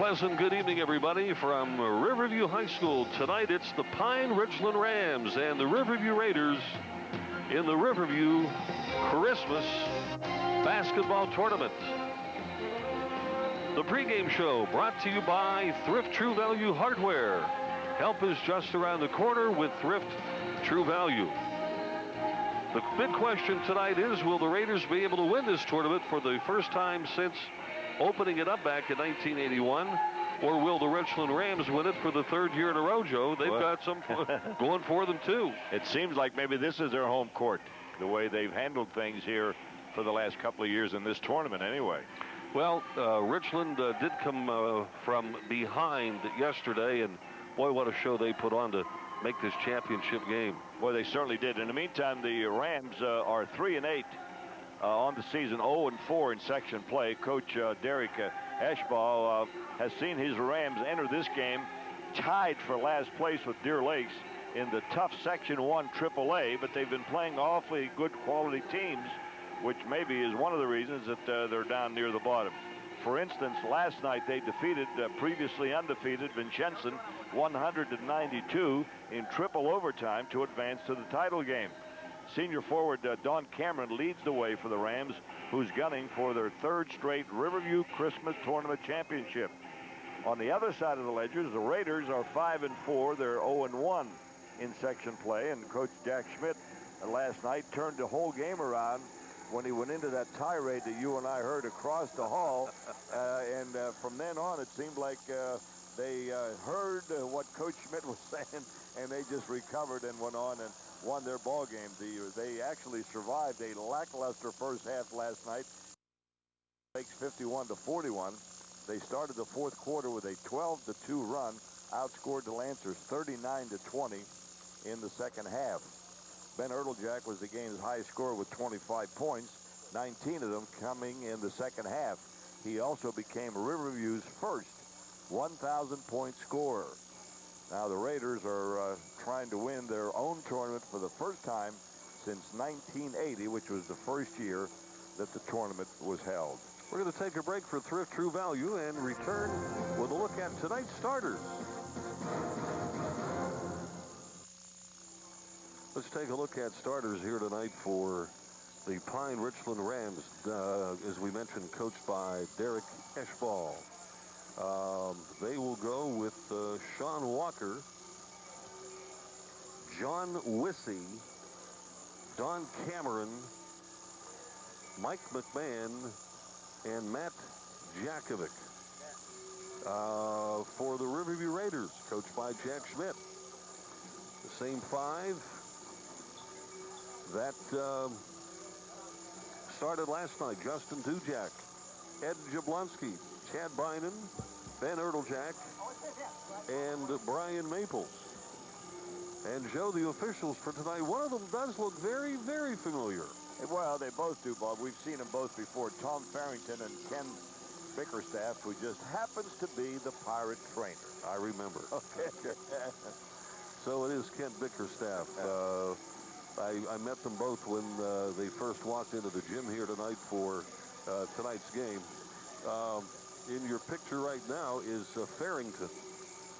pleasant good evening, everybody, from Riverview High School. Tonight, it's the Pine-Richland Rams and the Riverview Raiders in the Riverview Christmas Basketball Tournament. The pregame show brought to you by Thrift True Value Hardware. Help is just around the corner with Thrift True Value. The big question tonight is, will the Raiders be able to win this tournament for the first time since opening it up back in 1981, or will the Richland Rams win it for the third year in a row, Joe? They've got some going for them, too. It seems like maybe this is their home court, the way they've handled things here for the last couple of years in this tournament anyway. Well, Richland did come from behind yesterday, and boy, what a show they put on to make this championship game. Boy, they certainly did. In the meantime, the Rams are 3-8 on the season, 0-4 in section play. Coach Derek Eschball has seen his Rams enter this game tied for last place with Deer Lakes in the tough Section 1 AAA, but they've been playing awfully good quality teams, which maybe is one of the reasons that they're down near the bottom. For instance, last night they defeated previously undefeated Vincennes 192 in triple overtime to advance to the title game. Senior forward Don Cameron leads the way for the Rams, who's gunning for their third straight Riverview Christmas Tournament championship. On the other side of the ledger, the Raiders are 5-4. They're 0-1 in section play, and Coach Jack Schmidt last night turned the whole game around when he went into that tirade that you and I heard across the hall. And from then on, it seemed like they heard what Coach Schmidt was saying, and they just recovered and went on and won their ball game. They actually survived a lackluster first half last night. Takes 51-41. They started the fourth quarter with a 12-2 run, outscored the Lancers 39-20 in the second half. Ben Erteljack was the game's high scorer with 25 points, 19 of them coming in the second half. He also became Riverview's first 1,000-point scorer. Now the Raiders are trying to win their own tournament for the first time since 1980, which was the first year that the tournament was held. We're going to take a break for Thrift True Value and return with a look at tonight's starters. Let's take a look at starters here tonight for the Pine-Richland Rams, as we mentioned, coached by Derek Eschball. They will go with Sean Walker, John Wissey, Don Cameron, Mike McMahon, and Matt Jakovic. For the Riverview Raiders, coached by Jack Schmidt. The same five that started last night: Justin Dujak, Ed Jablonski, Chad Bynum, Ben Erteljack, and Brian Maples. And Joe, the officials for tonight, one of them does look very, very familiar. Well, they both do, Bob. We've seen them both before. Tom Farrington and Ken Bickerstaff, who just happens to be the Pirate trainer. I remember. Okay. So it is Ken Bickerstaff. I met them both when they first walked into the gym here tonight for tonight's game. In your picture right now is Farrington.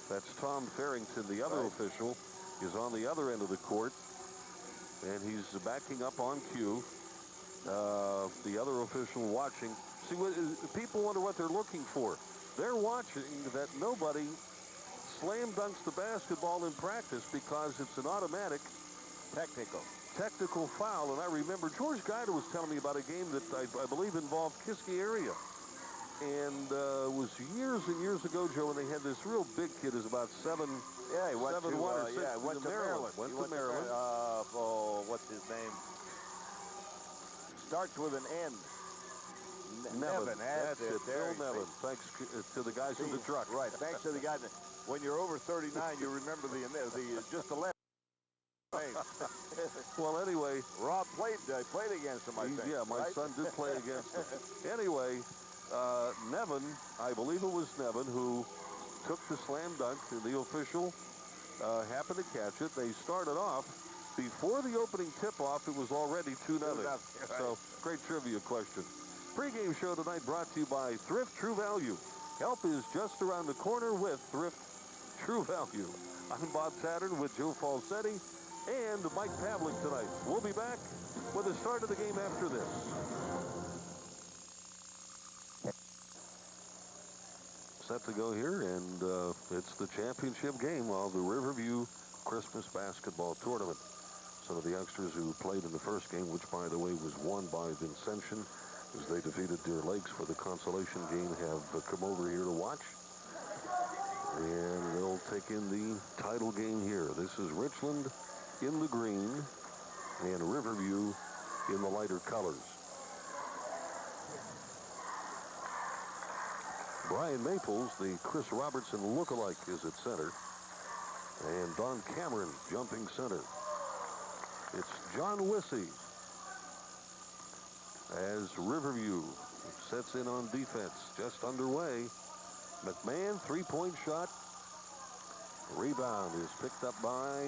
That's Tom Farrington. The other official is on the other end of the court, and he's backing up on cue. The other official watching. See, people wonder what they're looking for. They're watching that nobody slam dunks the basketball in practice because it's an automatic technical foul. And I remember George Guider was telling me about a game that I believe involved Kiski area. And it was years and years ago, Joe, when they had this real big kid who's about 7'1" or 6'. Went to Maryland. Went to Maryland. What's his name? Starts with an N. Nevin. That's it. There Bill Nevin. Thanks to the guys in the truck. Right. Thanks to the guys. When you're over 39, you remember the just the left. Well, anyway, Rob played against him, I think. Yeah, my son did play against him. Anyway, Nevin, I believe it was Nevin, who took the slam dunk, and the official happened to catch it. They started off. Before the opening tip-off, it was already 2-0. Right. So, great trivia question. Pre-game show tonight brought to you by Thrift True Value. Help is just around the corner with Thrift True Value. I'm Bob Saturn with Joe Falsetti and Mike Pavlik tonight. We'll be back with the start of the game after this. Set to go here, and it's the championship game of the Riverview Christmas Basketball Tournament. Some of the youngsters who played in the first game, which, by the way, was won by Vincentian, as they defeated Deer Lakes for the consolation game, have come over here to watch. And they'll take in the title game here. This is Richland in the green and Riverview in the lighter colors. Brian Maples, the Chris Robertson lookalike, is at center. And Don Cameron jumping center. It's John Wissey as Riverview sets in on defense, just underway. McMahon, three-point shot. Rebound is picked up by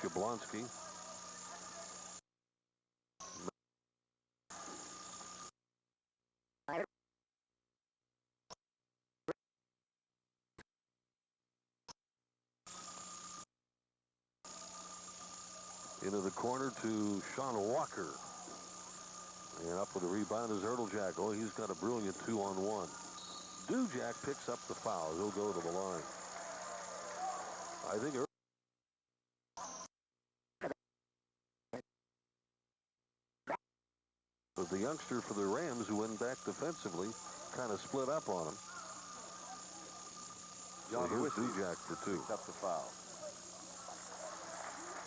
Jablonski. Into the corner to Sean Walker. And up with the rebound is Ertlejack. Oh, he's got a brilliant 2-on-1. Dujak picks up the foul. He'll go to the line. I think but the youngster for the Rams who went back defensively kind of split up on him. So here's Dujak for two. Picks up the foul.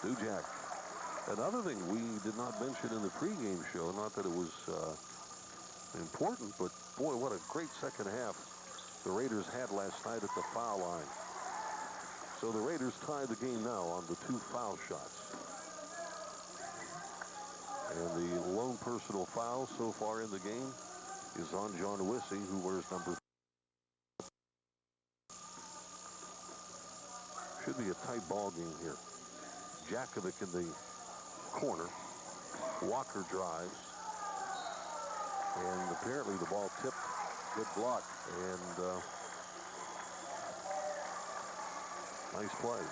Dujak. Another thing we did not mention in the pregame show, not that it was important, but boy, what a great second half the Raiders had last night at the foul line. So the Raiders tie the game now on the two foul shots. And the lone personal foul so far in the game is on John Wissey, who wears number. Should be a tight ball game here. Jakovic in the corner. Walker drives. And apparently the ball tipped. Good block. And nice play.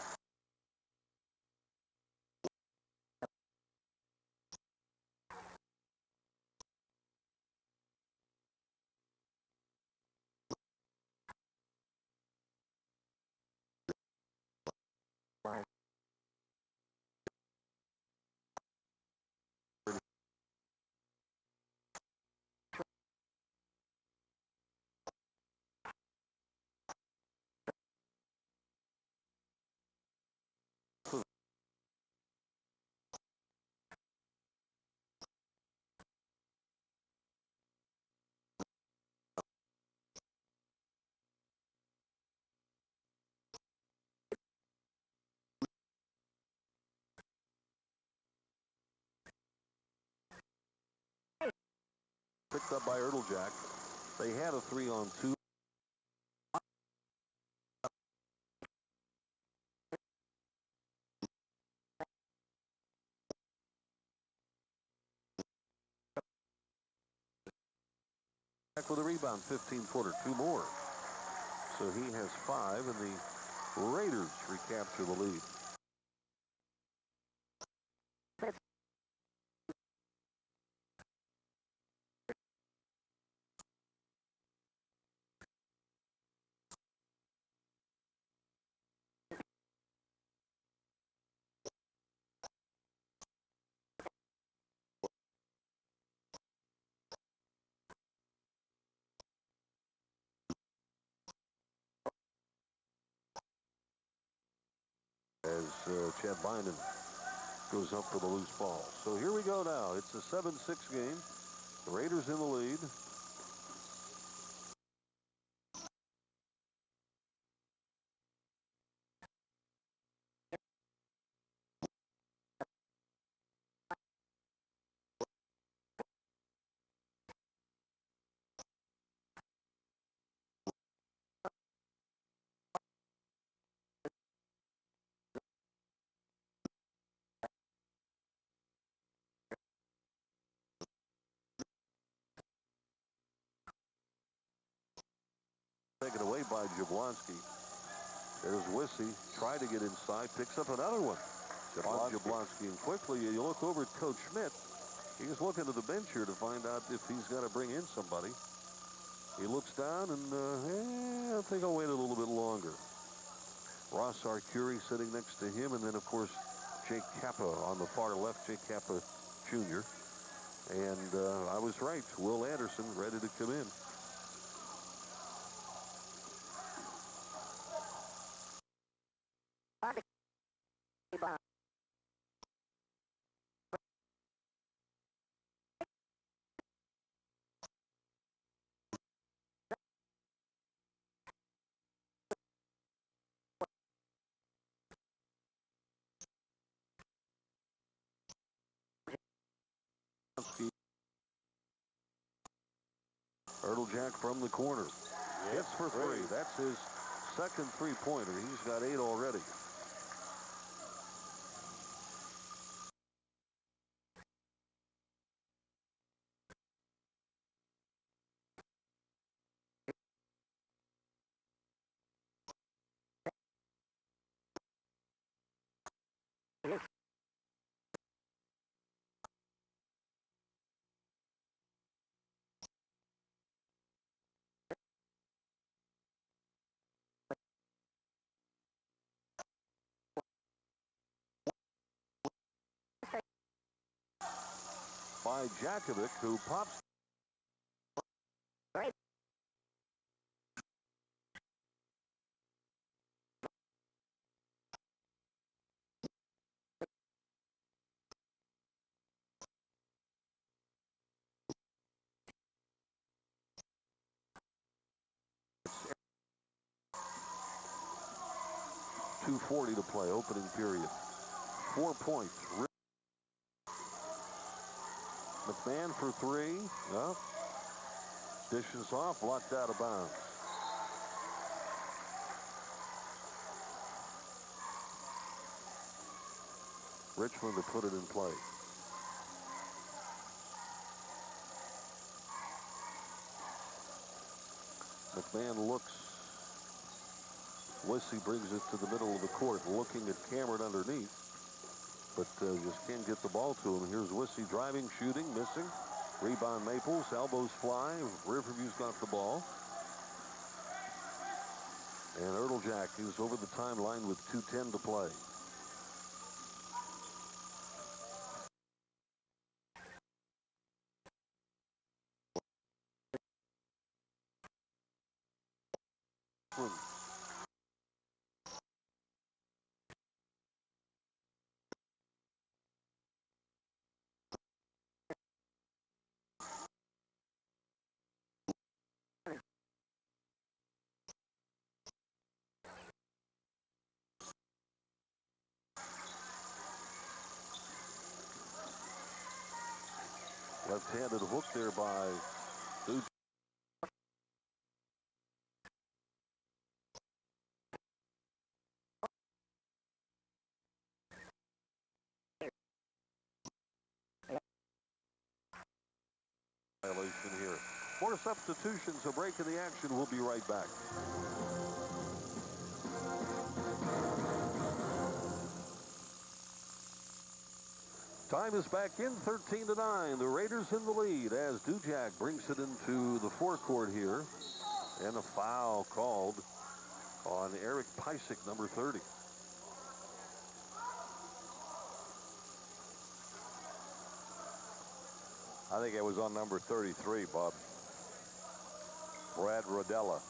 Picked up by Ertlejack. They had a 3-on-2. Back with a rebound, 15-footer, two more. So he has 5, and the Raiders recapture the lead. As Chad Bynum goes up for the loose ball. So here we go now. It's a 7-6 game. The Raiders in the lead. by Jablonski. There's Wissy, try to get inside, picks up another one on Jablonski. And quickly, you look over at Coach Schmidt. He's looking to the bench here to find out if he's got to bring in somebody. He looks down and, I think I'll wait a little bit longer. Ross Arcuri sitting next to him, and then, of course, Jake Kappa on the far left, Jake Kappa Jr. And I was right. Will Anderson ready to come in. Jack from the corner. Hits for three. That's his second three-pointer. He's got 8 already. By Jakovic, who pops. .240 to play, opening period. 4 points. McMahon for three. Well, dishes off, blocked out of bounds. Richmond to put it in play. McMahon looks. Wissy brings it to the middle of the court, looking at Cameron underneath. But just can't get the ball to him. Here's Wissy driving, shooting, missing. Rebound Maples, elbows fly. Riverview's got the ball. And Erteljack is over the timeline with 2:10 to play. Left-handed hook there by Duke. Violation here. More substitutions, a break in the action. We'll be right back. Time is back in, 13-9. The Raiders in the lead as Dujak brings it into the forecourt here. And a foul called on Eric Pysick, number 30. I think it was on number 33, Bob. Brad Rodella.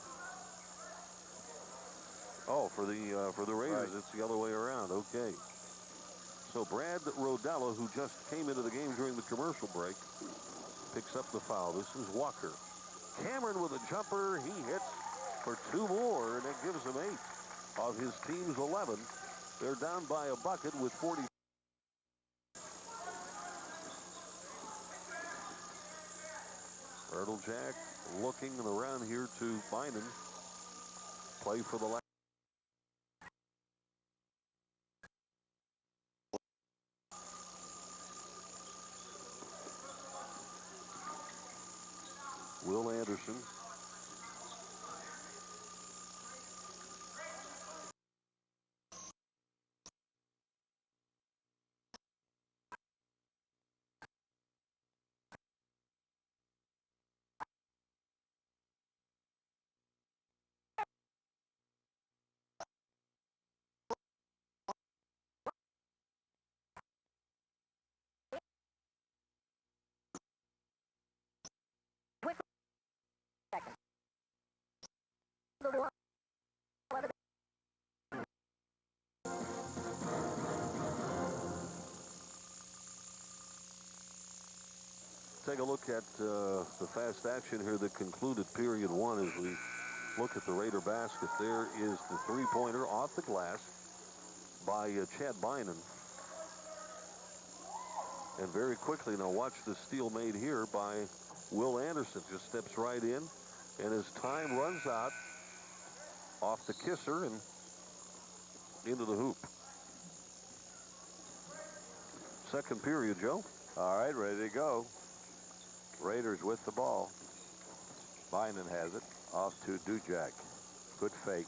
Oh, for the Raiders, right. It's the other way around. Okay. So Brad Rodella, who just came into the game during the commercial break, picks up the foul. This is Walker. Cameron with a jumper. He hits for 2 more, and it gives them 8 of his team's 11. They're down by a bucket with 40. Erteljack looking around here to Bynum. Play for the last. Will Anderson. Take a look at the fast action here that concluded period one as we look at the Raider basket. There is the three-pointer off the glass by Chad Bynum. And very quickly, now watch the steal made here by Will Anderson. Just steps right in, and as time runs out, off the kisser and into the hoop. Second period, Joe. All right, ready to go. Raiders with the ball. Bynum has it. Off to Dujak. Good fake.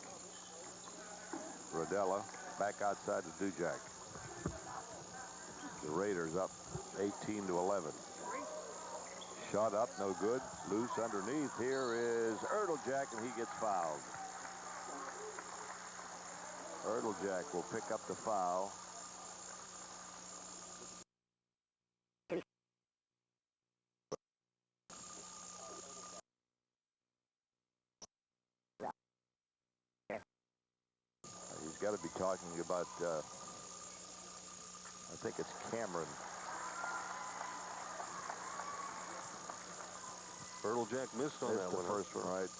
Rodella back outside to Dujak. The Raiders up 18 to 11. Shot up, no good. Loose underneath. Here is Erdeljak, and he gets fouled. Erdeljak will pick up the foul. He's got to be talking about, I think it's Cameron. Erdeljak missed on that The one. first one, right.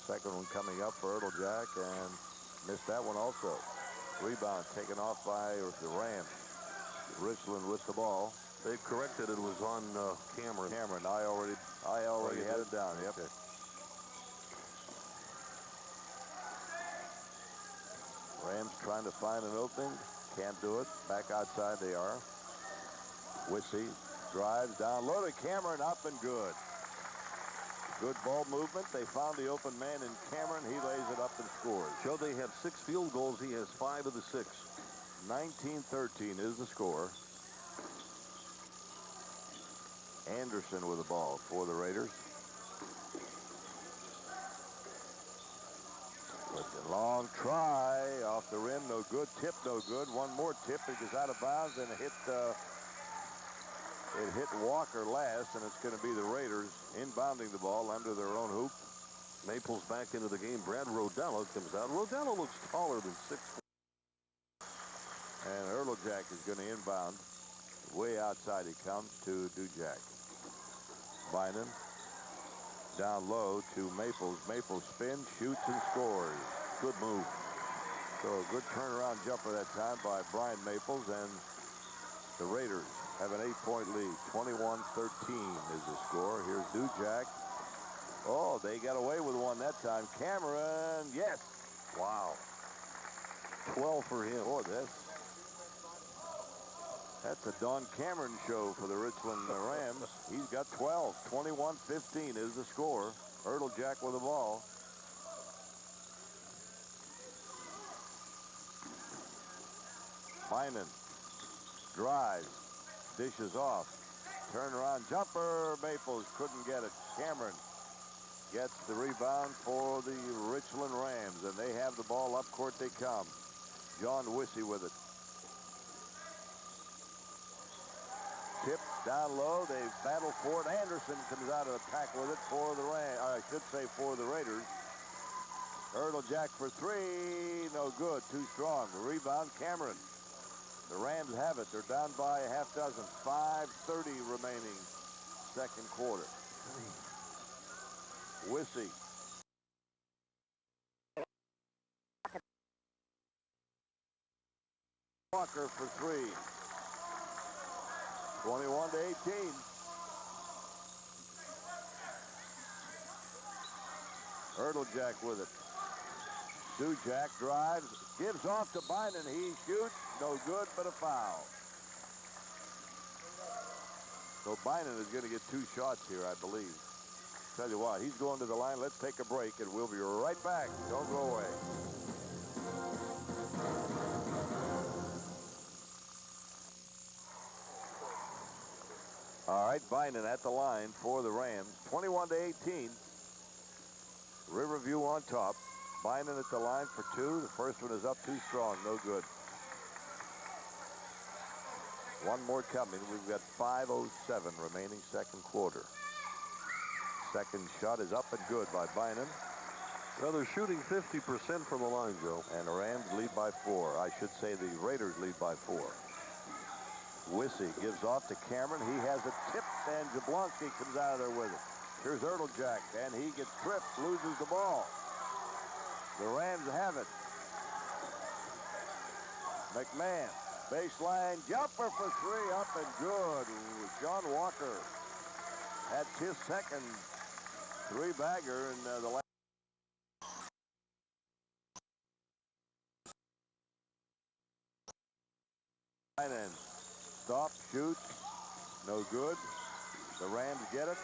Second one coming up for Erdeljak, and missed that one also. Rebound taken off by the Rams. Richland with the ball. They've corrected it. Was on Cameron. Cameron, I already had it down. Yep. Okay. Rams trying to find an opening. Can't do it. Back outside they are. Wissy drives down low to Cameron, up and good. Good ball movement. They found the open man in Cameron. He lays it up and scores. Joe, they have 6 field goals. He has 5 of the 6. 19-13 is the score. Anderson with the ball for the Raiders. With a long try off the rim, no good. Tip, no good. One more tip, it goes out of bounds, and it hit Walker last, and it's going to be the Raiders inbounding the ball under their own hoop. Maples back into the game. Brad Rodella comes out. Rodella looks taller than 6'4". And Erdeljak is going to inbound. Way outside he comes to Dujak. Bynum down low to Maples. Maples spins, shoots, and scores. Good move. So a good turnaround jumper that time by Brian Maples, and the Raiders have an 8-point lead. 21-13 is the score. Here's Dujak. Oh, they got away with one that time. Cameron, yes. Wow. 12 for him. Boy, that's a Don Cameron show for the Richland Rams. He's got 12. 21-15 is the score. Erdeljak with the ball. Bynum drives, dishes off, turnaround jumper. Maples couldn't get it. Cameron gets the rebound for the Richland Rams, and they have the ball. Up court they come. John Wissy with it. Tip down low. They battle for it. Anderson comes out of the pack with it for the Rams. I should say for the Raiders. Erdeljak for three. No good. Too strong. The rebound, Cameron. The Rams have it. They're down by a half dozen. 5:30 remaining second quarter. Wissy. Walker for three. 21-18. Erdeljak with it. Dujak drives, gives off to Bynum. He shoots, no good, but a foul. So Bynum is going to get 2 shots here, I believe. Tell you what, he's going to the line. Let's take a break, and we'll be right back. Don't go away. All right, Bynum at the line for the Rams. 21-18. Riverview on top. Bynum at the line for 2. The first one is up too strong. No good. One more coming. We've got 5:07 remaining second quarter. Second shot is up and good by Bynum. Well, they're shooting 50% from the line, Joe. And the Rams lead by 4. I should say the Raiders lead by 4. Wissy gives off to Cameron. He has it tipped, and Jablonski comes out of there with it. Here's Ertlejack, and he gets tripped, loses the ball. The Rams have it. McMahon, baseline jumper for 3, up and good. John Walker had his second 3-bagger in the last. And stop, shoot, no good. The Rams get it.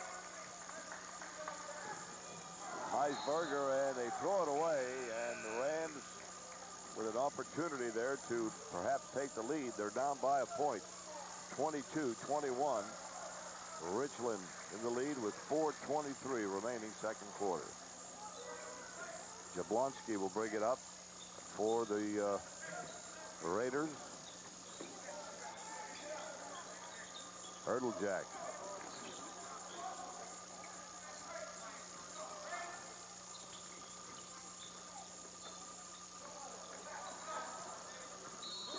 Heisberger, and they throw it away, and the Rams with an opportunity there to perhaps take the lead. They're down by a point, 22-21. Richland in the lead with 4:23 remaining second quarter. Jablonski will bring it up for the Raiders. Ertlejack.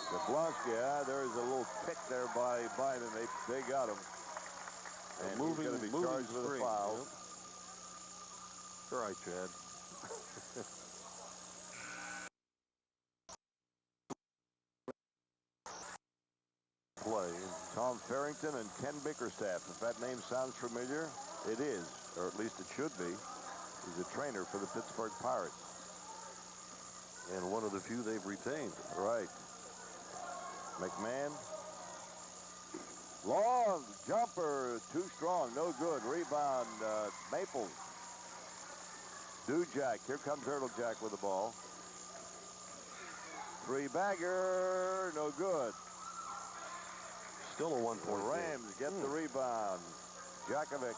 Jablonski, there's a little pick there by Biden. They got him. And he's going to be charged with a foul. Yep. All right, Chad. Play. Tom Farrington and Ken Bickerstaff. If that name sounds familiar, it is, or at least it should be. He's a trainer for the Pittsburgh Pirates. And one of the few they've retained. Right. McMahon. Long jumper, too strong, no good. Rebound, Maples. Dujak, here comes Ertlejack with the ball. 3-bagger, no good. Still a 1-point The Rams get the rebound. Jakovic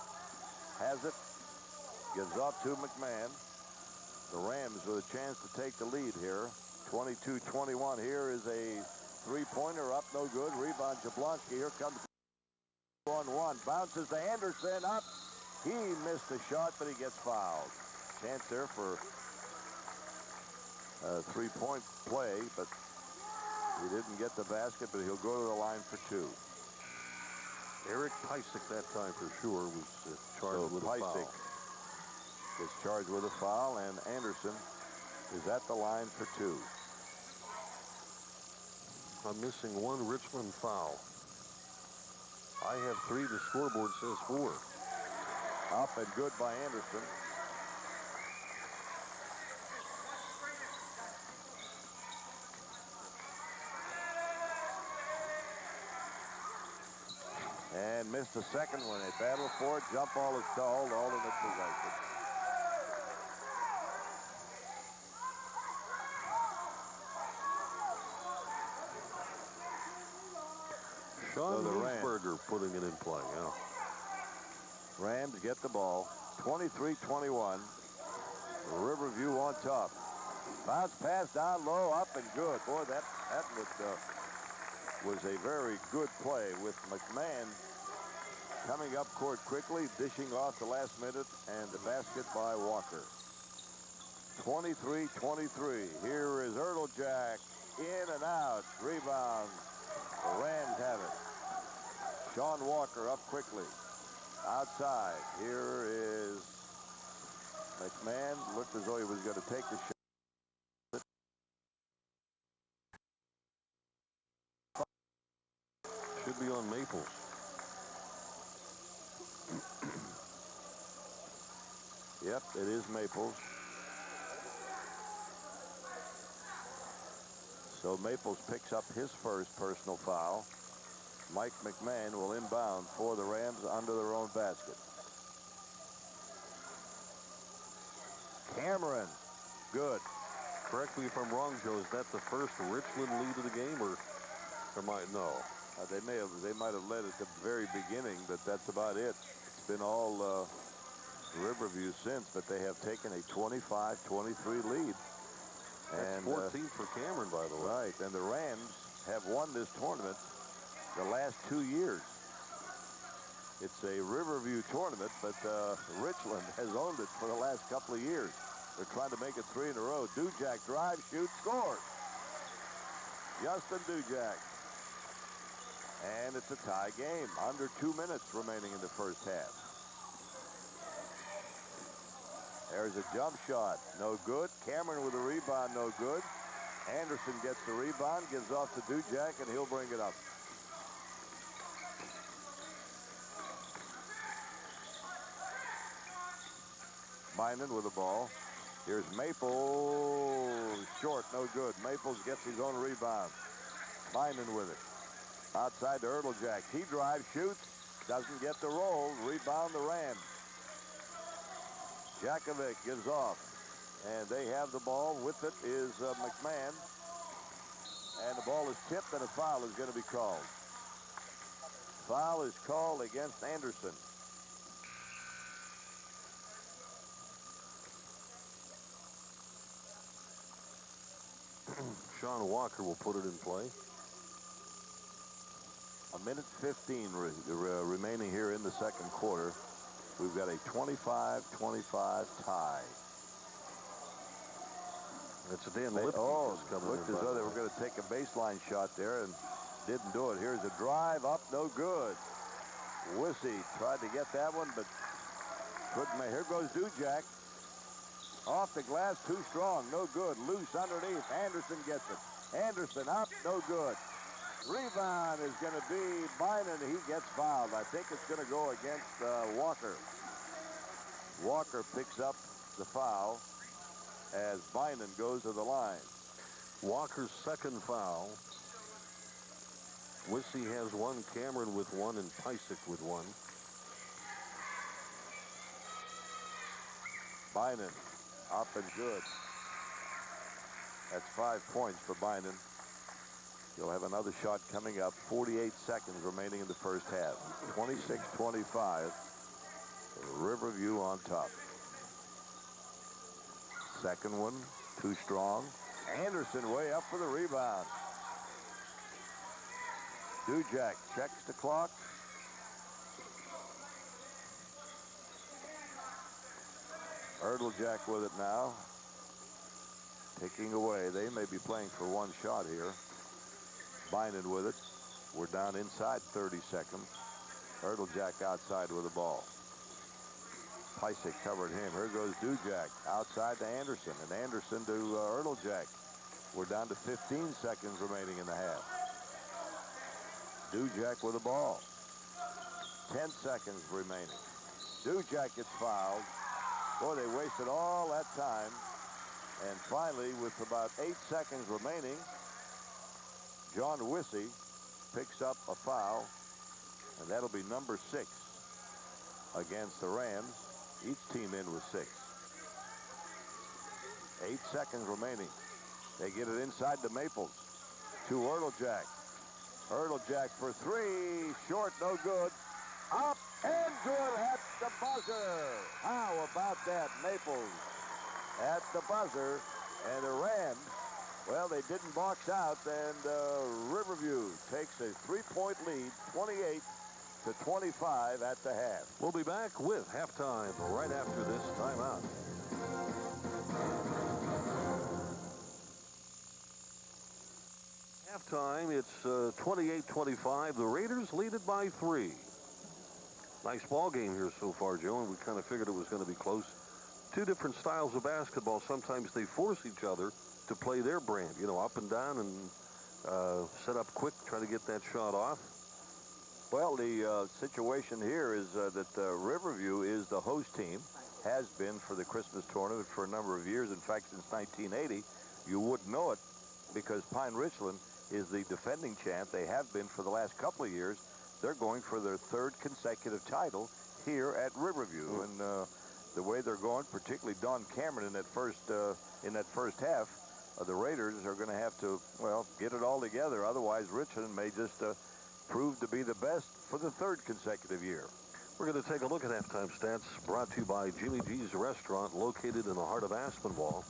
has it, gives off to McMahon. The Rams with a chance to take the lead here. 22-21. Here is a 3-pointer up, no good. Rebound, Jablonski. Here comes 1-1. Bounces to Anderson, up. He missed the shot, but he gets fouled. Chance there for a 3-point play, but he didn't get the basket, but he'll go to the line for 2. Eric Pysick that time for sure was charged with a foul. Pysick is charged with a foul, and Anderson is at the line for 2. I'm missing 1 Richmond foul. I have 3. The scoreboard says 4. Up and good by Anderson. And missed the second one. They battle for it. Jump ball is called. Alternate possession. Sean Riesberger putting it in play. Yeah. Rams get the ball. 23-21. Riverview on top. Bounce pass down low, up and good. Boy, that was a very good play with McMahon coming up court quickly, dishing off the last minute, and the basket by Walker. 23-23. Here is Ertlejack. In and out. Rebound. The Rams have it. Sean Walker up quickly. Outside. Here is McMahon. Looked as though he was going to take the shot. Should be on Maples. Yep, it is Maples. So Maples picks up his first personal foul. Mike McMahon will inbound for the Rams under their own basket. Cameron, good. Correct me if I'm wrong, Joe. Is that the first Richland lead of the game, or no? They might have led at the very beginning, but that's about it. It's been all Riverview since, but they have taken a 25-23 lead. That's 14 for Cameron, by the way. Right, and the Rams have won this tournament the last 2 years. It's a Riverview tournament, but Richland has owned it for the last couple of years. They're trying to make it 3 in a row. Dujak drives, shoots, scores. Justin Dujak. And it's a tie game. Under 2 minutes remaining in the first half. There's a jump shot. No good. Cameron with a rebound. No good. Anderson gets the rebound, gives off to Dujak, and he'll bring it up. Bynum with the ball. Here's Maples. Short, no good. Maples gets his own rebound. Bynum with it. Outside to Erdeljak. He drives, shoots, doesn't get the roll. Rebound the Rams. Jakovic gives off. And they have the ball. With it is McMahon. And the ball is tipped, and a foul is going to be called. Foul is called against Anderson. Sean Walker will put it in play. 1:15 remaining here in the second quarter. We've got a 25-25 tie. It's a Dan Lipke coming looked in. as though they were going to take a baseline shot there and didn't do it. Here's a drive up, no good. Wissy tried to get that one, but couldn't make. Here goes Dujak. Off the glass, too strong, no good. Loose underneath. Anderson gets it. Anderson up, no good. Rebound is going to be Bynum. He gets fouled. I think it's going to go against Walker. Walker picks up the foul as Bynum goes to the line. Walker's second foul. Wissy has one, Cameron with one, and Pysick with one. Bynum up and good. That's 5 points for Bynum. He'll have another shot coming up. 48 seconds remaining in the first half. 26-25. Riverview on top. Second one, too strong. Anderson way up for the rebound. Dujak checks the clock. Erdeljak with it now. Taking away. They may be playing for one shot here. Bynum with it. We're down inside 30 seconds. Erdeljak outside with the ball. Pysick covered him. Here goes Dujak outside to Anderson, and Anderson to Erdeljak. We're down to 15 seconds remaining in the half. Dujak with the ball. 10 seconds remaining. Dujak gets fouled. Boy, they wasted all that time. And finally, with about 8 seconds remaining, John Wissy picks up a foul, and that'll be number 6 against the Rams. Each team in with 6. 8 seconds remaining. They get it inside to Maples. To Erdeljak. Erdeljak for 3. Short, no good. Up and good at the buzzer. How about that? Maples at the buzzer. And the Rams, well, they didn't box out, and Riverview takes a 3-point lead, 28-25 at the half. We'll be back with halftime right after this timeout. Halftime, it's 28-25. The Raiders lead it by 3. Nice ball game here so far, Joe, and we kind of figured it was going to be close. Two different styles of basketball. Sometimes they force each other to play their brand, you know, up and down and set up quick, try to get that shot off. Well, the situation here is that Riverview is the host team, has been for the Christmas tournament for a number of years. In fact, since 1980, you wouldn't know it because Pine-Richland is the defending champ. They have been for the last couple of years. They're going for their 3rd consecutive title here at Riverview. And the way they're going, particularly Don Cameron in that first half, the Raiders are going to have to, well, get it all together. Otherwise, Richland may just prove to be the best for the 3rd consecutive year. We're going to take a look at halftime stats brought to you by Jimmy G's Restaurant, located in the heart of Aspinwall.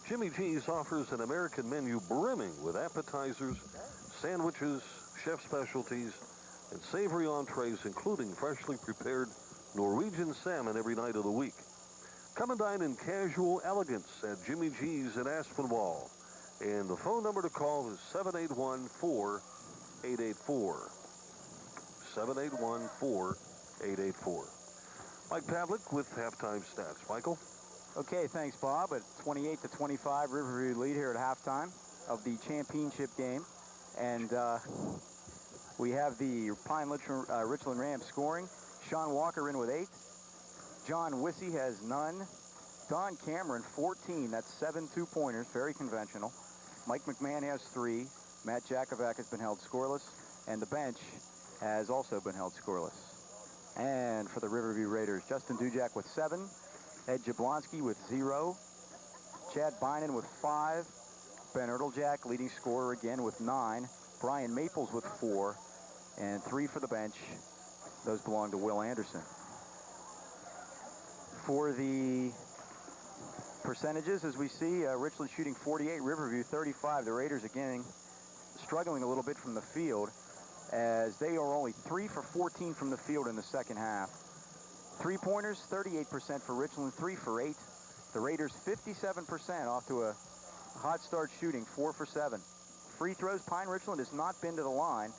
Jimmy G's offers an American menu brimming with appetizers, sandwiches, chef specialties, and savory entrees, including freshly prepared Norwegian salmon every night of the week. Come and dine in casual elegance at Jimmy G's in Aspinwall. And the phone number to call is 781-4884. 781-4884. Mike Pavlik with halftime stats. Michael? Okay, thanks, Bob. At 28-25, Riverview lead here at halftime of the championship game. And we have the Pine-Richland Rams scoring. Sean Walker in with 8. John Wissey has none. Don Cameron, 14. That's 7 two-pointers, very conventional. Mike McMahon has 3. Matt Jakovac has been held scoreless. And the bench has also been held scoreless. And for the Riverview Raiders, Justin Dujak with 7. Ed Jablonski with 0. Chad Bynan with 5. Ben Ertlejack, leading scorer again with 9. Brian Maples with 4. And 3 for the bench. Those belong to Will Anderson. For the percentages, as we see, Richland shooting 48, Riverview 35. The Raiders, again, struggling a little bit from the field, as they are only 3 for 14 from the field in the second half. Three-pointers, 38% for Richland, 3 for 8. The Raiders, 57% off to a hot start shooting, 4 for 7. Free throws, Pine-Richland has not been to the line,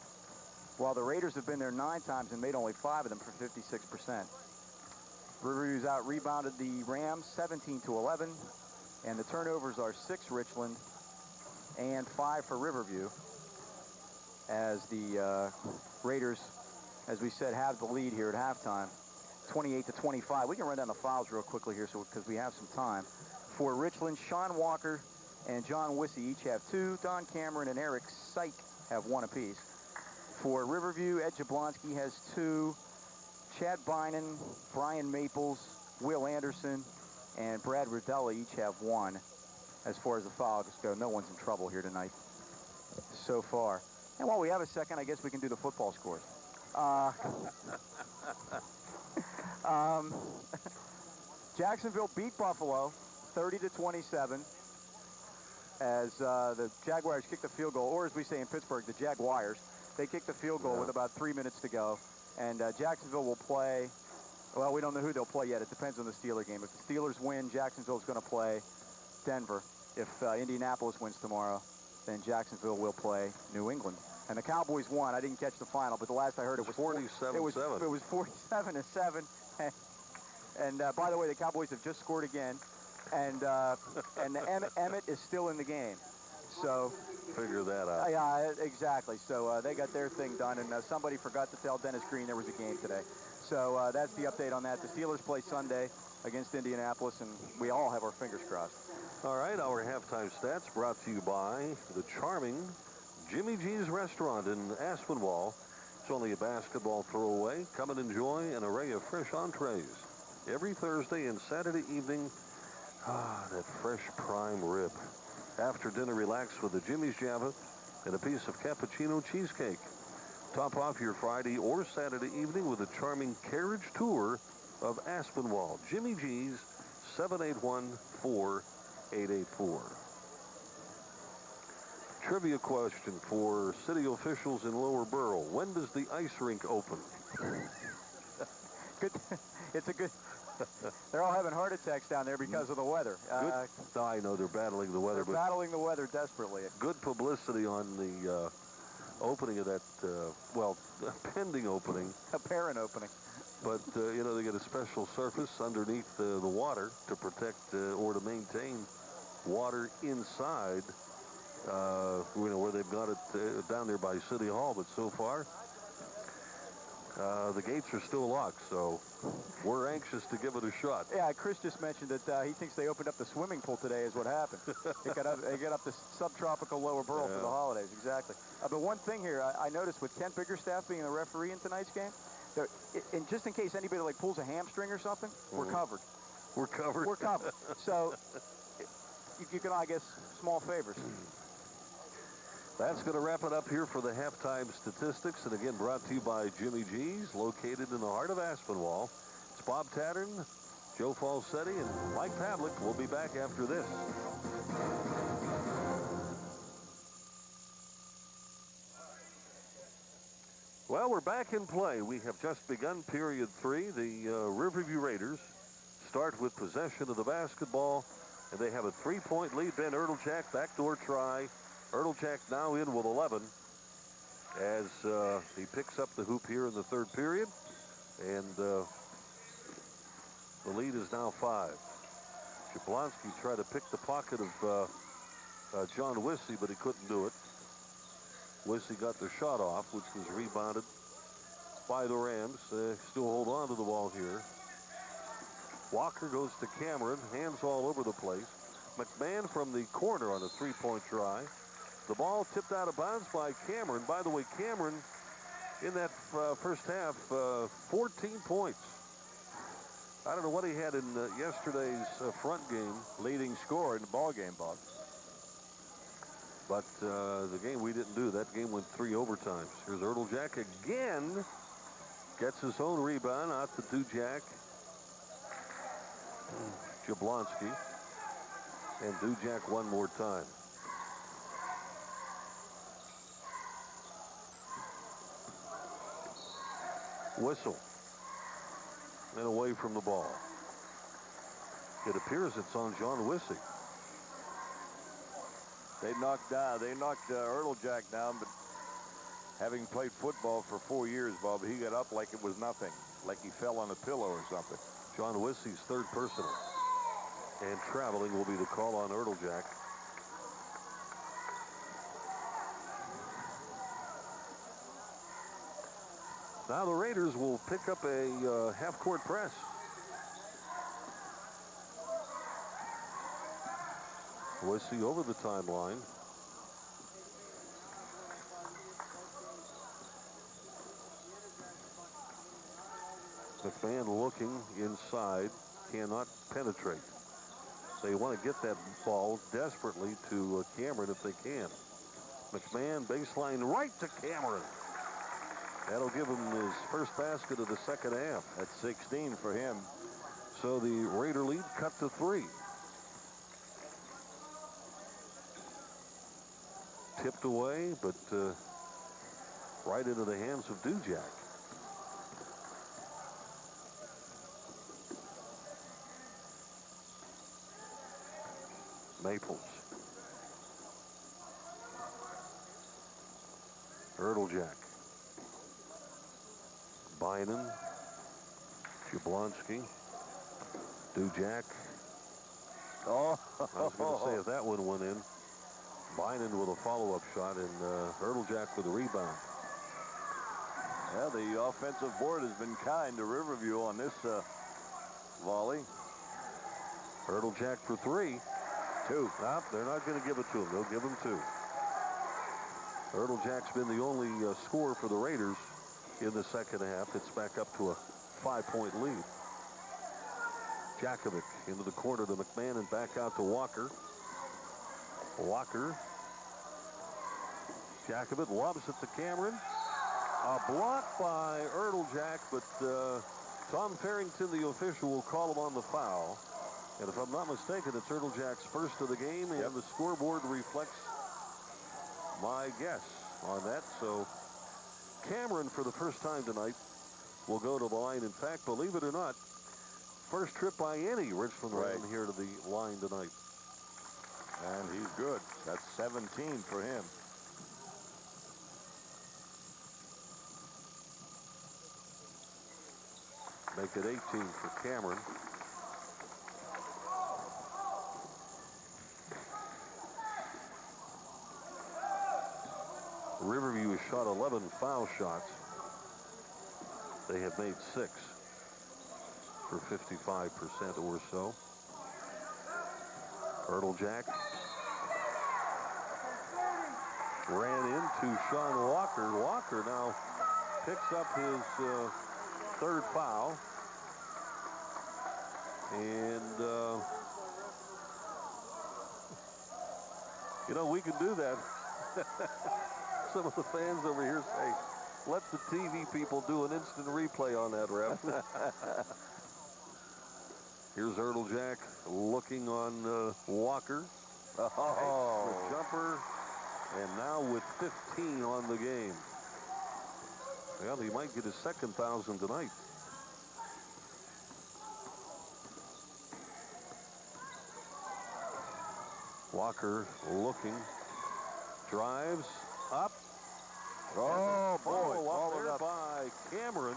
while the Raiders have been there 9 times and made only 5 of them for 56%. Riverview's out-rebounded the Rams 17-11, and the turnovers are 6 Richland and 5 for Riverview, as the Raiders, as we said, have the lead here at halftime, 28-25. We can run down the fouls real quickly here because we have some time. For Richland, Sean Walker and John Wissey each have 2. Don Cameron and Eric Syke have 1 apiece. For Riverview, Ed Jablonski has 2. Chad Bynan, Brian Maples, Will Anderson, and Brad Rodella each have 1. As far as the fouls go, no one's in trouble here tonight so far. And while we have a second, I guess we can do the football scores. Jacksonville beat Buffalo 30-27 as the Jaguars kicked the field goal, or as we say in Pittsburgh, the Jaguars. They kicked the field goal with about 3 minutes to go. And Jacksonville will play, well, we don't know who they'll play yet. It depends on the Steeler game. If the Steelers win, Jacksonville's going to play Denver. If Indianapolis wins tomorrow, then Jacksonville will play New England. And the Cowboys won. I didn't catch the final, but the last I heard it was 47-7. It was 47-7. And by the way, the Cowboys have just scored again. And Emmett is still in the game. So figure that out. Yeah, exactly. So they got their thing done, and somebody forgot to tell Dennis Green there was a game today. So that's the update on that. The Steelers play Sunday against Indianapolis, and we all have our fingers crossed. All right, our halftime stats brought to you by the charming Jimmy G's Restaurant in Aspinwall. It's only a basketball throw away. Come and enjoy an array of fresh entrees every Thursday and Saturday evening. That fresh prime rib. After dinner, relax with a Jimmy's Java and a piece of cappuccino cheesecake. Top off your Friday or Saturday evening with a charming carriage tour of Aspinwall. Jimmy G's, 781-4884. Trivia question for city officials in Lower Borough. When does the ice rink open? Good. It's a good... They're all having heart attacks down there because of the weather. I know they're battling the weather. They're battling the weather desperately. Good publicity on the opening of that, pending opening. Apparent opening. But, they get a special surface underneath the water to protect or to maintain water inside, where they've got it down there by City Hall. But so far, the gates are still locked, so we're anxious to give it a shot. Yeah, Chris just mentioned that he thinks they opened up the swimming pool today is what happened. They got up the subtropical Lower Borough for the holidays, exactly. But one thing here, I noticed with Ken Bickerstaff being the referee in tonight's game, and just in case anybody pulls a hamstring or something, we're covered. We're covered? We're covered. So you can, I guess, small favors. That's going to wrap it up here for the halftime statistics. And again, brought to you by Jimmy G's, located in the heart of Aspinwall. It's Bob Tattern, Joe Falsetti, and Mike Pavlik. We'll be back after this. Well, we're back in play. We have just begun period 3. The Riverview Raiders start with possession of the basketball, and they have a 3-point lead. Ben Erdeljack, backdoor try. Erdeljack now in with 11 as he picks up the hoop here in the third period, and the lead is now 5. Jablonski tried to pick the pocket of John Wissey, but he couldn't do it. Wissey got the shot off, which was rebounded by the Rams. Still hold on to the ball here. Walker goes to Cameron, hands all over the place. McMahon from the corner on a 3-point try. The ball tipped out of bounds by Cameron. By the way, Cameron in that first half, 14 points. I don't know what he had in yesterday's front game. Leading scorer in the ball game, Bob. But the game we didn't do, that game went 3 overtimes. Here's Erdeljack again. Gets his own rebound out to Dujak. Jablonski. And Dujak one more time. Whistle. And away from the ball. It appears it's on John Wissey. They knocked Erdeljack down, but having played football for 4 years, Bob, he got up like it was nothing, like he fell on a pillow or something. John Wissey's third personal. And traveling will be the call on Erdeljack. Now the Raiders will pick up a half-court press. Wissey over the timeline. McMahon looking inside, cannot penetrate. They want to get that ball desperately to Cameron if they can. McMahon baseline right to Cameron. That'll give him his first basket of the second half. That's 16 for him. So the Raider lead cut to 3. Tipped away, but right into the hands of Dujak. Maples. Erdeljack. Bynum. Jablonski. Dujak. Oh, I was going to say if that one went in. Bynum with a follow-up shot, and Erdeljack with a rebound. Yeah, the offensive board has been kind to Riverview on this volley. Erdeljack for 3. 2. Nope, they're not going to give it to him. They'll give him 2. Erdeljack's been the only scorer for the Raiders in the second half. It's back up to a 5-point lead. Jakovic into the corner to McMahon and back out to Walker. Walker. Jakovic lobs it to Cameron. A block by Erdeljack, but Tom Farrington, the official, will call him on the foul. And if I'm not mistaken, it's Erdeljack's first of the game, and the scoreboard reflects my guess on that. So Cameron, for the first time tonight, will go to the line. In fact, believe it or not, first trip by any Richland Ram here to the line tonight. And he's good. That's 17 for him. Make it 18 for Cameron. Riverview has shot 11 foul shots. They have made 6 for 55% or so. Erdeljack ran into Sean Walker. Walker now picks up his third foul. And, you know, we can do that. Some of the fans over here say, let the TV people do an instant replay on that, ref. Here's Erdeljack looking on Walker. Oh, The jumper. And now with 15 on the game. Well, he might get his second 1,000 tonight. Walker looking, drives up. Oh, boy. Up there by Cameron.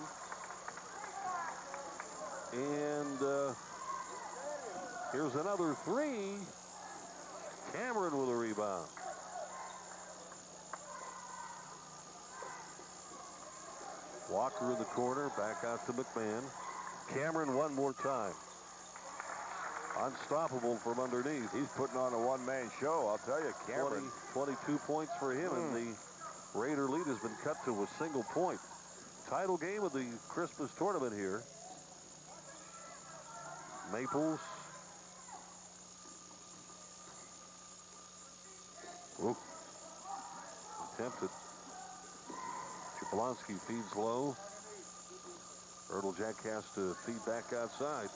And here's another three. Cameron with a rebound. Walker in the corner, back out to McMahon. Cameron one more time. Unstoppable from underneath. He's putting on a one-man show, I'll tell you. Cameron. 22 points for him, and the Raider lead has been cut to a single point. Title game of the Christmas tournament here. Maples. Ooh. Attempted. Jablonski feeds low. Erdeljak has to feed back outside.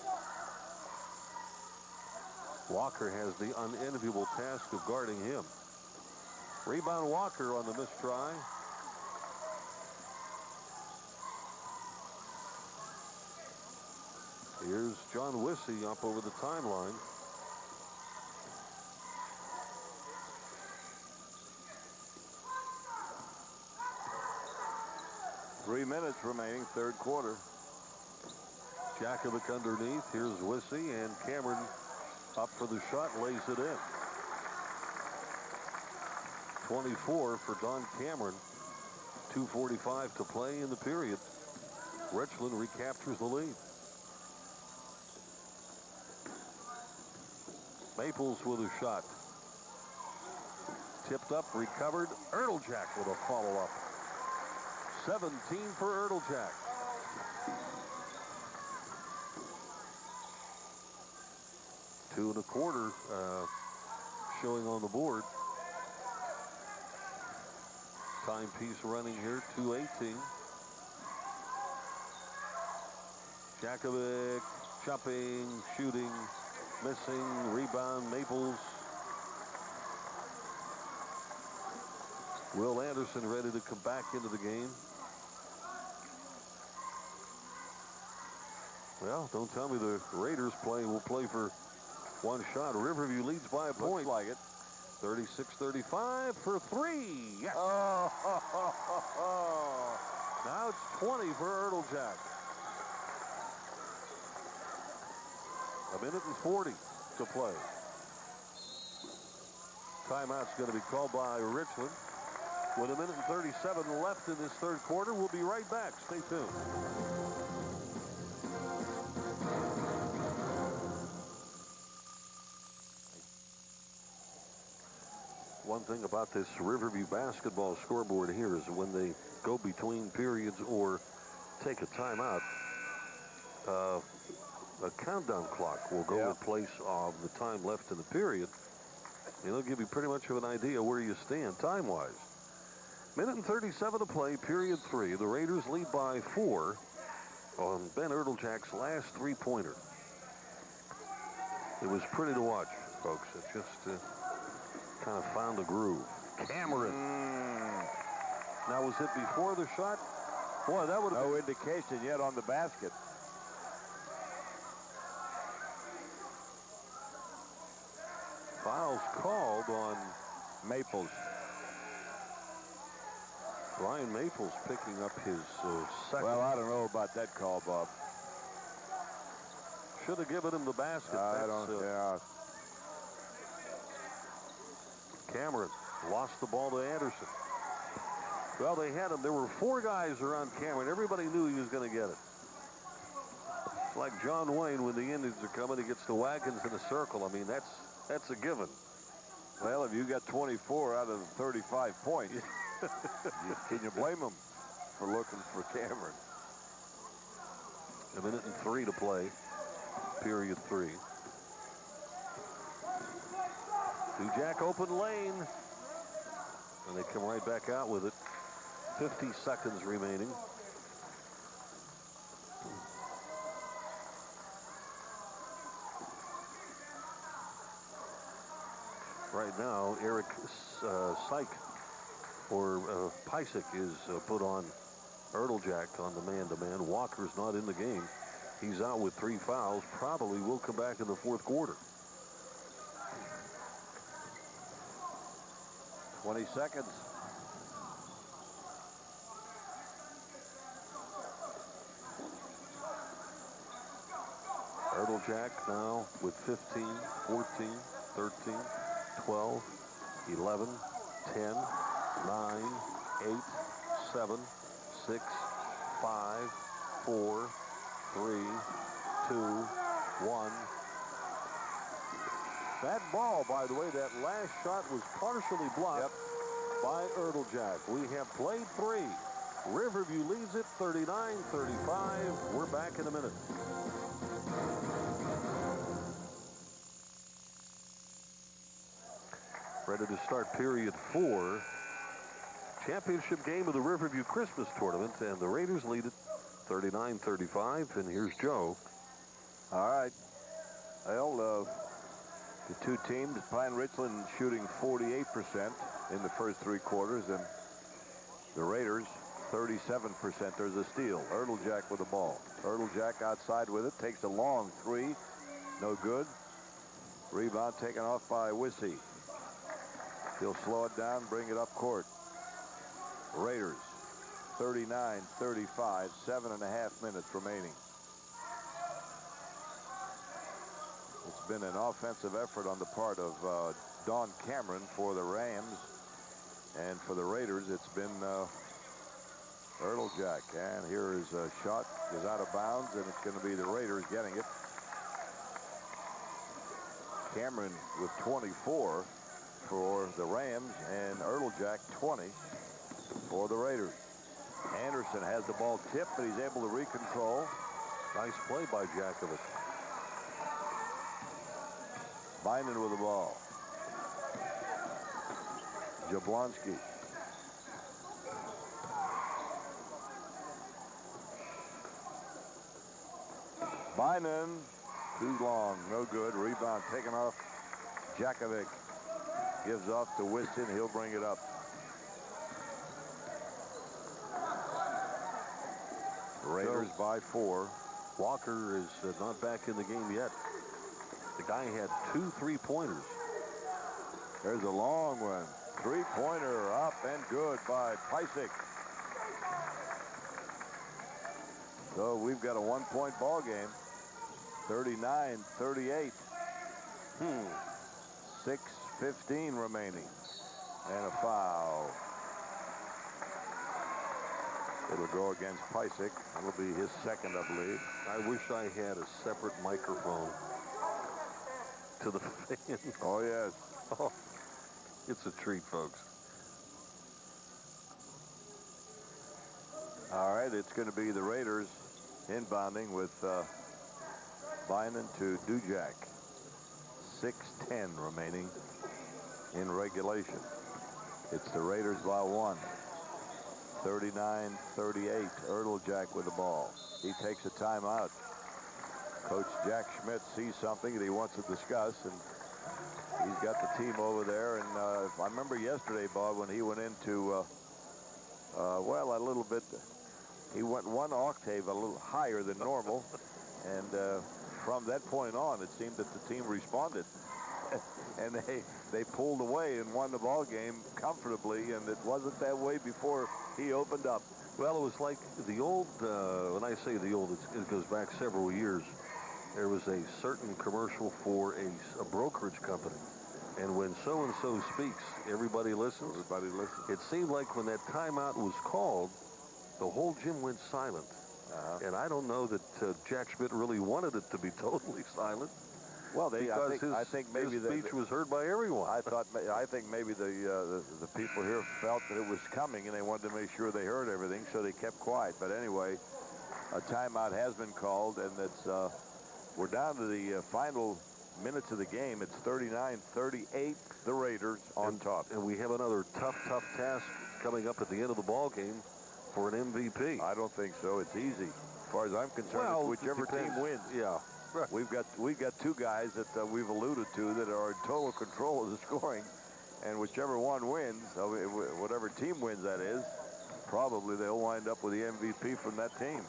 Walker has the unenviable task of guarding him. Rebound Walker on the missed try. Here's John Wissey up over the timeline. Three minutes remaining, third quarter. Jakovic underneath. Here's Wissey, and Cameron up for the shot, lays it in. 24 for Don Cameron. 2:45 to play in the period. Richland recaptures the lead. Maples with a shot. Tipped up, recovered. Erdeljak with a follow-up. 17 for Erdeljak. Two and a quarter showing on the board. Timepiece running here, 2:18. Jakovic chopping, shooting, missing, rebound, Maples. Will Anderson ready to come back into the game. Well, don't tell me the Raiders will play for one shot. Riverview leads by a point. Looks like it. 36-35 for three. Yes. Oh. Now it's 20 for Erdeljak. A minute and 40 to play. Timeout's going to be called by Richland. With a minute and 37 left in this third quarter, we'll be right back. Stay tuned. One thing about this Riverview basketball scoreboard here is when they go between periods or take a timeout, a countdown clock will go in place of the time left in the period. And it'll give you pretty much of an idea where you stand time-wise. Minute and 37 to play, period 3. The Raiders lead by 4 on Ben Erdeljak's last three-pointer. It was pretty to watch, folks. It just kind of found a groove. Cameron. Now, was it before the shot? Boy, that would have no indication yet on the basket. Fouls called on Maples. Brian Maples picking up his second. Well, I don't know about that call, Bob. Should have given him the basket. I don't. Cameron lost the ball to Anderson. Well, they had him. There were 4 guys around Cameron. Everybody knew he was going to get it. It's like John Wayne when the Indians are coming. He gets the wagons in a circle. I mean, that's a given. Well, if you got 24 out of 35 points, can you blame him for looking for Cameron? A minute and 3 to play. Period 3. Dujak open lane. And they come right back out with it. 50 seconds remaining. Right now, Eric Syke or Pysick is put on Erdeljak on the man-to-man. Walker's not in the game. He's out with 3 fouls. Probably will come back in the fourth quarter. 20 seconds. Jack now with 15, 14, 13, 12, 11, 10, 9, 8, 7, 6, 5, 4, 3, 2, 1. That ball, by the way, that last shot was partially blocked by Jack. We have played 3. Riverview leads it 39-35. We're back in a minute. Ready to start period 4. Championship game of the Riverview Christmas Tournament, and the Raiders lead it 39-35. And here's Joe. All right. Well, the two teams, Pine-Richland shooting 48% in the first 3 quarters, and the Raiders 37%. There's a steal. Jack with the ball. Jack outside with it, takes a long 3. No good. Rebound taken off by Wissy. He'll slow it down, bring it up court. Raiders 39-35, 7.5 minutes remaining. It's been an offensive effort on the part of Don Cameron for the Rams, and for the Raiders it's been Jack. And here is a shot, is out of bounds, and it's going to be the Raiders getting it. Cameron with 24 for the Rams, and Jack 20 for the Raiders. Anderson has the ball tipped, but he's able to recontrol. Nice play by Jakovic. Bynum with the ball. Jablonski. Bynum, too long, no good. Rebound taken off. Jakovic gives off to Whiston. He'll bring it up. Raiders by 4. Walker is not back in the game yet. The guy had 2 3-pointers. There's a long one. 3-pointer up and good by Pysick. So we've got a 1-point ball game. 39-38. 6:15 remaining. And a foul. It'll go against Pysick. It'll be his second, I believe. I wish I had a separate microphone to the fans. Oh, yes. Oh, it's a treat, folks. All right, it's going to be the Raiders inbounding with Bynum to Dujak. 6:10 remaining in regulation. It's the Raiders by 1. 39-38. Jack with the ball. He takes a timeout. Coach Jack Schmidt sees something that he wants to discuss, and he's got the team over there. And I remember yesterday, Bob, when he went into, well, a little bit, he went 1 octave a little higher than normal. And from that point on, it seemed that the team responded. And they pulled away and won the ball game comfortably, and it wasn't that way before he opened up. Well, it was like the old, when I say the old, it goes back several years. There was a certain commercial for a brokerage company. And when so-and-so speaks, everybody listens. Everybody listens. It seemed like when that timeout was called, the whole gym went silent. And I don't know that Jack Schmidt really wanted it to be totally silent. Well, I think maybe his speech was heard by everyone. I think maybe the people here felt that it was coming, and they wanted to make sure they heard everything, so they kept quiet. But anyway, a timeout has been called, and it's we're down to the final minutes of the game. It's 39-38. The Raiders on top, and we have another tough task coming up at the end of the ball game for an MVP. I don't think so. It's easy, as far as I'm concerned. Well, whichever team wins. Yeah. Right. We've got 2 guys that we've alluded to that are in total control of the scoring, and whichever one wins, whatever team wins, that is, probably they'll wind up with the MVP from that team.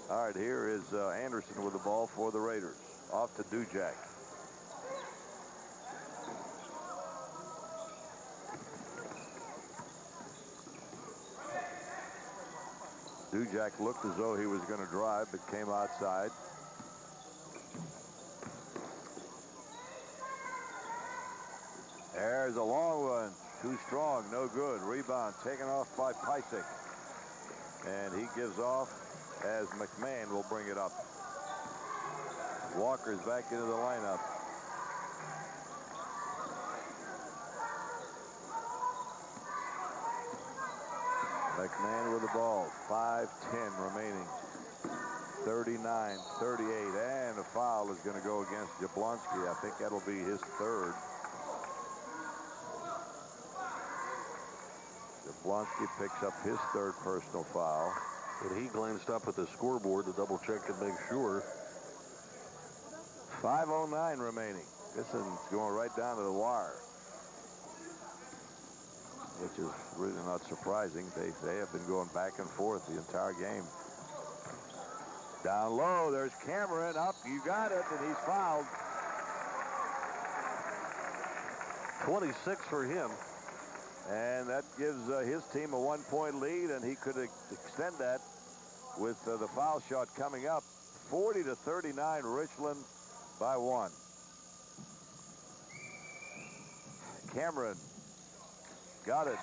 All right, here is Anderson with the ball for the Raiders. Off to Dujak. Dujak looked as though he was going to drive, but came outside. There's a long one. Too strong, no good. Rebound taken off by Pysick. And he gives off as McMahon will bring it up. Walker's back into the lineup. McMahon with the ball. 5:10 remaining. 39-38. And a foul is going to go against Jablonski. I think that'll be his third. Jablonski picks up his third personal foul. And he glanced up at the scoreboard to double check and make sure. 5:09 remaining. This is going right down to the wire, which is really not surprising. They have been going back and forth the entire game. Down low, there's Cameron up. You got it, and he's fouled. 26 for him. And that gives his team a 1-point lead, and he could extend that with the foul shot coming up. 40-39, Richland by 1. Cameron got it.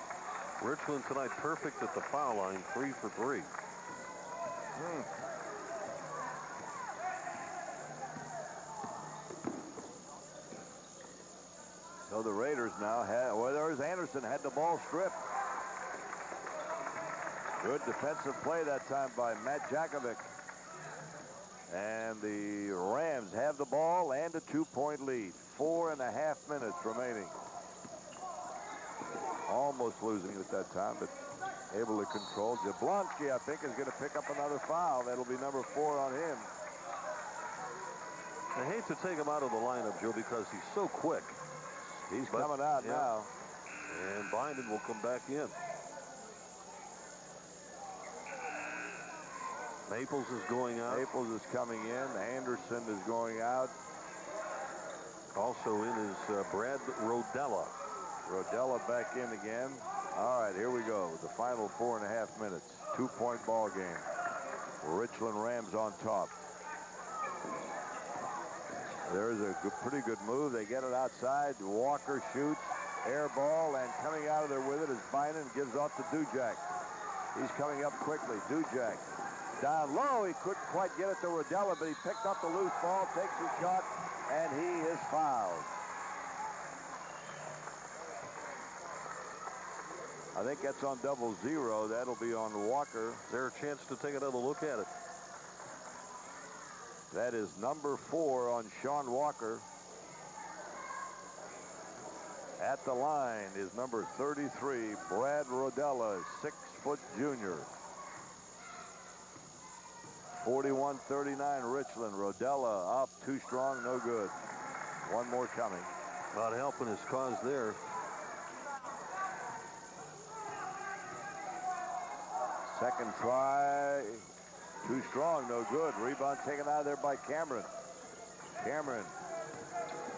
Richland tonight perfect at the foul line, 3 for 3. So the Raiders now there's Anderson, had the ball stripped. Good defensive play that time by Matt Jakovic. And the Rams have the ball and a 2-point lead. 4.5 minutes remaining. Almost losing it at that time, but able to control. Jablonski, I think, is going to pick up another foul. That'll be number 4 on him. I hate to take him out of the lineup, Joe, because he's so quick. He's coming out now. And Biden will come back in. Maples is going out. Maples is coming in. Anderson is going out. Also in is Brad Rodella. Rodella back in again. All right, here we go. The final 4.5 minutes. 2-point ball game. Richland Rams on top. There's a pretty good move. They get it outside. Walker shoots. Air ball, and coming out of there with it is Bynum. Gives off to Dujak. He's coming up quickly. Dujak down low. He couldn't quite get it to Rodella, but he picked up the loose ball, takes his shot, and he is fouled. I think that's on 0. That'll be on Walker. Is there a chance to take another look at it? That is number 4 on Sean Walker. At the line is number 33, Brad Rodella, 6-foot junior. 41-39 Richland. Rodella up, too strong, no good. One more coming. Not helping his cause there. Second try, too strong, no good. Rebound taken out of there by Cameron. Cameron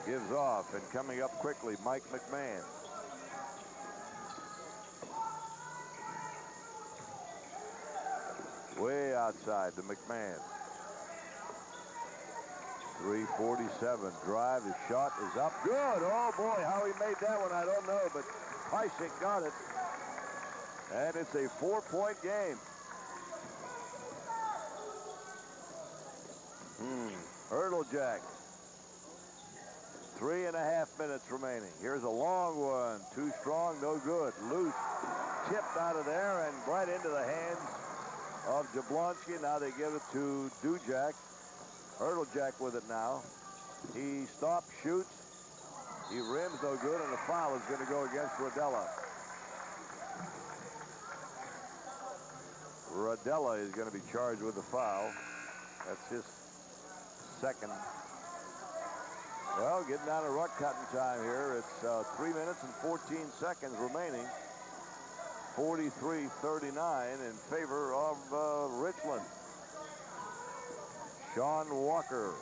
gives off, and coming up quickly, Mike McMahon. Way outside to McMahon. 3:47. Drive, his shot is up. Good. Oh boy, how he made that one, I don't know, but Pysick got it. And it's a 4-point game. Hurdlejack. 3.5 minutes remaining. Here's a long one. Too strong, no good. Loose. Tipped out of there and right into the hands of Jablonski. Now they give it to Dujak. Hurdlejack with it now. He stops, shoots. He rims, no good, and the foul is going to go against Rodella. Rodella is going to be charged with the foul. That's his second. Well, getting down to ruck cutting time here. It's 3 minutes and 14 seconds remaining. 43-39 in favor of Richland. Sean Walker.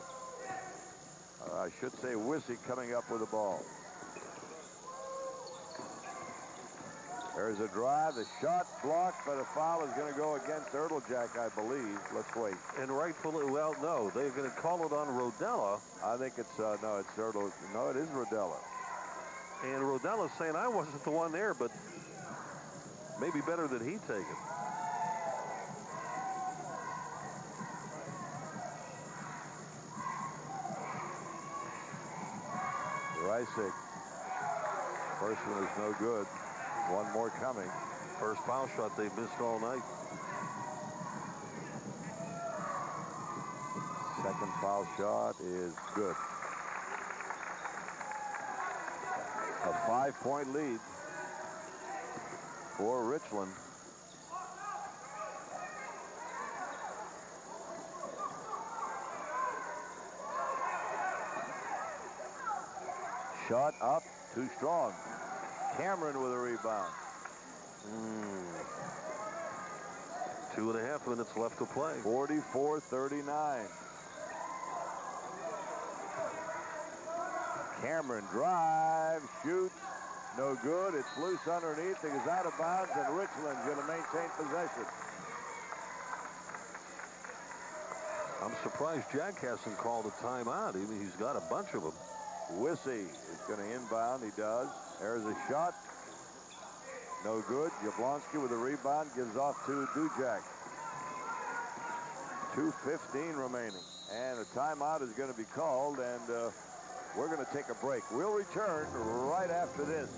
I should say Wissy coming up with the ball. There's a drive. The shot blocked, but a foul is going to go against Erteljack, I believe. Let's wait. And rightfully, well, no, they're going to call it on Rodella. I think it's, no, it's Ertel. No, it is Rodella. And Rodella's saying, I wasn't the one there, but maybe better that he take it. Reisick. First one is no good. One more coming. First foul shot they've missed all night. Second foul shot is good. A 5-point lead for Richland. Shot up, too strong. Cameron with a rebound. 2.5 minutes left to play. 44-39. Cameron drives, shoots, no good. It's loose underneath. It is out of bounds, and Richland's going to maintain possession. I'm surprised Jack hasn't called a timeout. I mean, he's got a bunch of them. Wissy is going to inbound. He does. There's a shot. No good. Jablonski with a rebound gives off to Dujak. 2:15 remaining. And a timeout is going to be called, and we're going to take a break. We'll return right after this.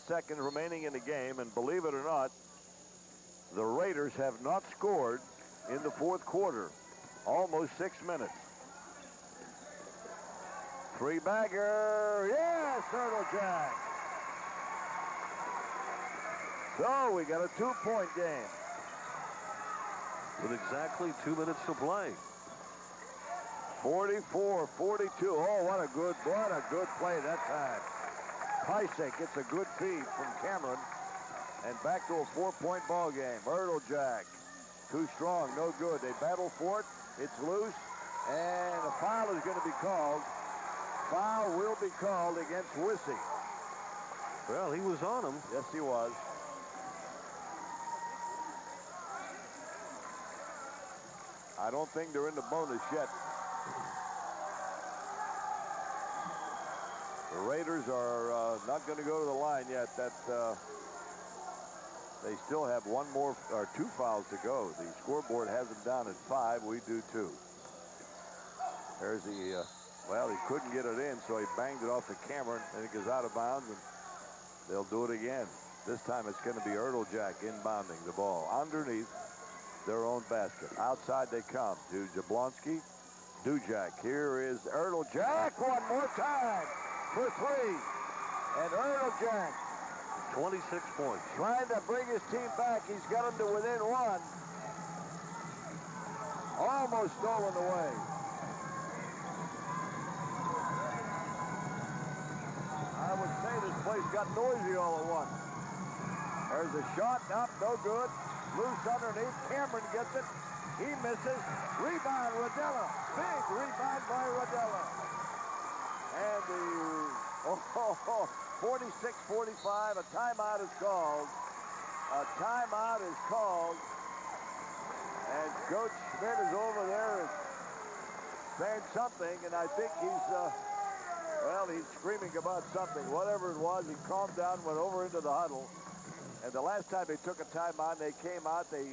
Seconds remaining in the game, and believe it or not, the Raiders have not scored in the fourth quarter. Almost 6 minutes. Three-bagger, yes, Erteljack. So we got a 2-point game. With exactly 2 minutes to play. 44-42. Oh, what a good play that time. Pysek gets a good feed from Cameron, and back to a 4-point ball game. Erteljack, too strong, no good. They battle for it. It's loose, and a foul is going to be called. Foul will be called against Wissy. Well, he was on him. Yes, he was. I don't think they're in the bonus yet. The Raiders are not going to go to the line yet. They still have one more or 2 fouls to go. The scoreboard has them down at 5. We do too. There's the, well, he couldn't get it in, so he banged it off to Cameron, and it goes out of bounds, and they'll do it again. This time it's going to be Erteljack inbounding the ball underneath their own basket. Outside they come to Jablonski. Dujak. Here is Erteljack one more time for 3. And Erteljack, 26 points. trying to bring his team back. He's got them to within 1. Almost stolen away. I would say this place got noisy all at once. There's a shot up, no good. Loose underneath. Cameron gets it. He misses. Rebound, Rodella. Big rebound by Rodella. And the 46-45. A timeout is called. A timeout is called. And Coach Schmidt is over there saying something, and I think he's, well, he's screaming about something. Whatever it was, he calmed down, went over into the huddle. And the last time they took a timeout, they came out, they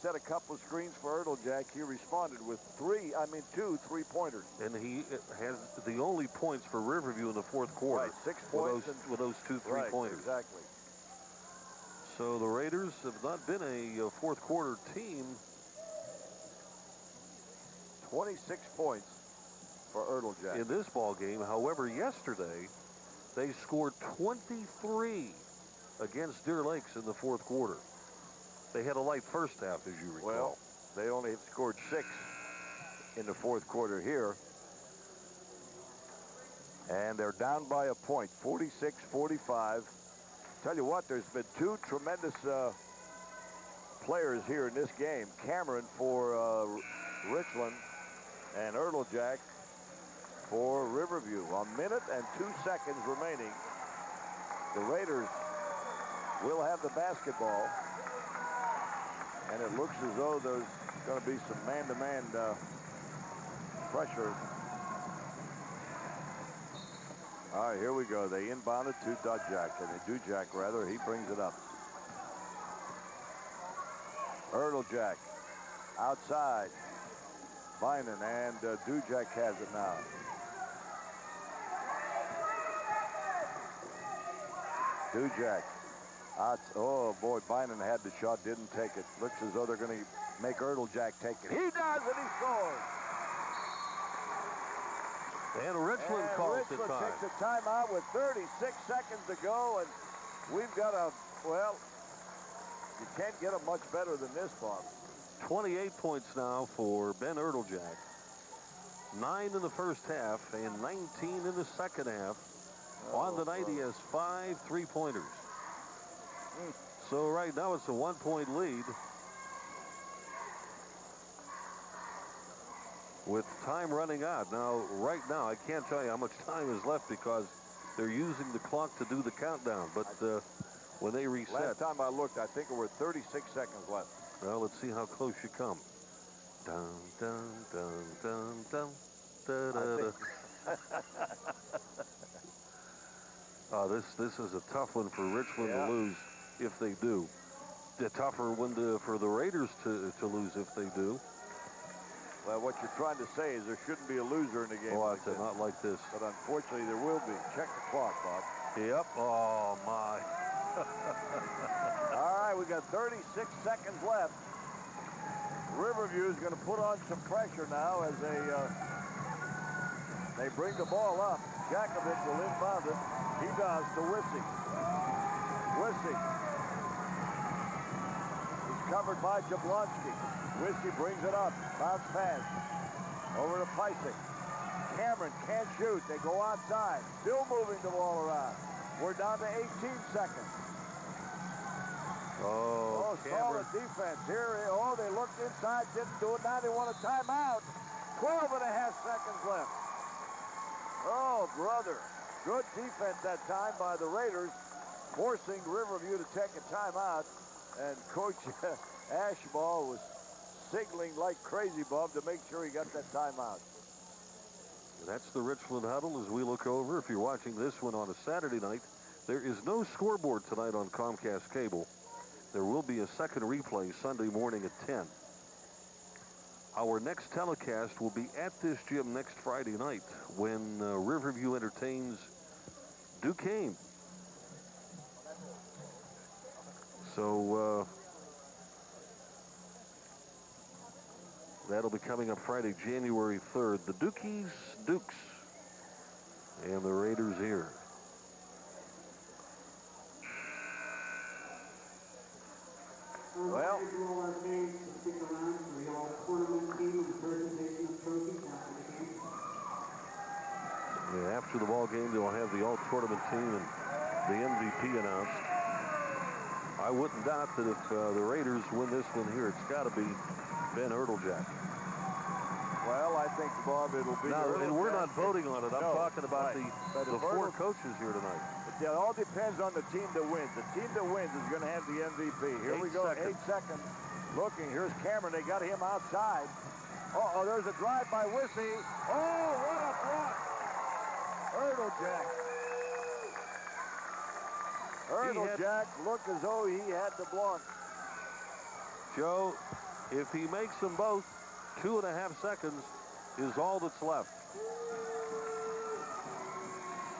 set a couple of screens for Erteljack. He responded with 2 3-pointers. And he has the only points for Riverview in the fourth quarter. Right, 6 points. With those 2 3-pointers. Right, exactly. So the Raiders have not been a fourth quarter team. 26 points for Erteljack. In this ball game. However, yesterday, they scored 23 against Deer Lakes in the fourth quarter. They had a light first half, as you recall. Well, they only scored 6 in the fourth quarter here. And they're down by a point, 46-45. Tell you what, there's been 2 tremendous players here in this game. Cameron for Richland and Erteljack for Riverview. 1 minute and 2 seconds remaining. The Raiders will have the basketball. And it looks as though there's going to be some man-to-man pressure. All right, here we go. They inbound it to Dujak, and Dujak, rather, he brings it up. Erdljak outside. Bynum, and Dujak has it now. Dujak. Oh, boy, Bynum had the shot, didn't take it. Looks as though they're going to make Erdljak take it. He does, and he scores. And Richland calls it time. Takes a timeout with 36 seconds to go, and we've got a, well, you can't get a much better than this, Bob. 28 points now for Ben Erdljak. 9 in the first half and 19 in the second half. On the night, he has 5 3-pointers. So right now it's a 1-point lead. With time running out. Now, right now, I can't tell you how much time is left because they're using the clock to do the countdown. But when they reset. Last time I looked, I think there were 36 seconds left. Well, let's see how close you come. Dun, dun, dun, dun, dun, da, da, da. This is a tough one for Richland to lose if they do. The tougher one for the Raiders to lose if they do. Well, what you're trying to say is there shouldn't be a loser in the game. Oh, not like this. But unfortunately, there will be. Check the clock, Bob. Yep. Oh, my. All right, we got 36 seconds left. Riverview is going to put on some pressure now as they bring the ball up. Jakovic will inbound it. He does to Wissy. Wissy. He's covered by Jablonski. Wissy brings it up. Bounce pass. Over to Pysick. Cameron can't shoot. They go outside. Still moving the ball around. We're down to 18 seconds. Oh, solid defense here. Oh, they looked inside, didn't do it. Now they want a timeout. 12 and a half seconds left. Oh, brother. Good defense that time by the Raiders, forcing Riverview to take a timeout. And Coach Ashball was signaling like crazy, Bob, to make sure he got that timeout. That's the Richland huddle as we look over. If you're watching this one on a Saturday night, there is no scoreboard tonight on Comcast Cable. There will be a second replay Sunday morning at 10. Our next telecast will be at this gym next Friday night when Riverview entertains Duquesne. So that'll be coming up Friday, January 3rd. The Dukes, and the Raiders here. Well, after the ball game, they'll have the all-tournament team and the MVP announced. I wouldn't doubt that if the Raiders win this one here, it's got to be Ben Erdljak. Well, I think, Bob, it'll be. Now, and we're not voting on it. I'm talking about the four Erdljak coaches here tonight. It all depends on the team that wins. The team that wins is going to have the MVP. Here we go. 8 seconds. Looking. Here's Cameron. They got him outside. Uh-oh, there's a drive by Wissy. Oh, what a block. Erdljak. Erdljak looked as though he had the block. Joe, if he makes them both, 2.5 seconds is all that's left.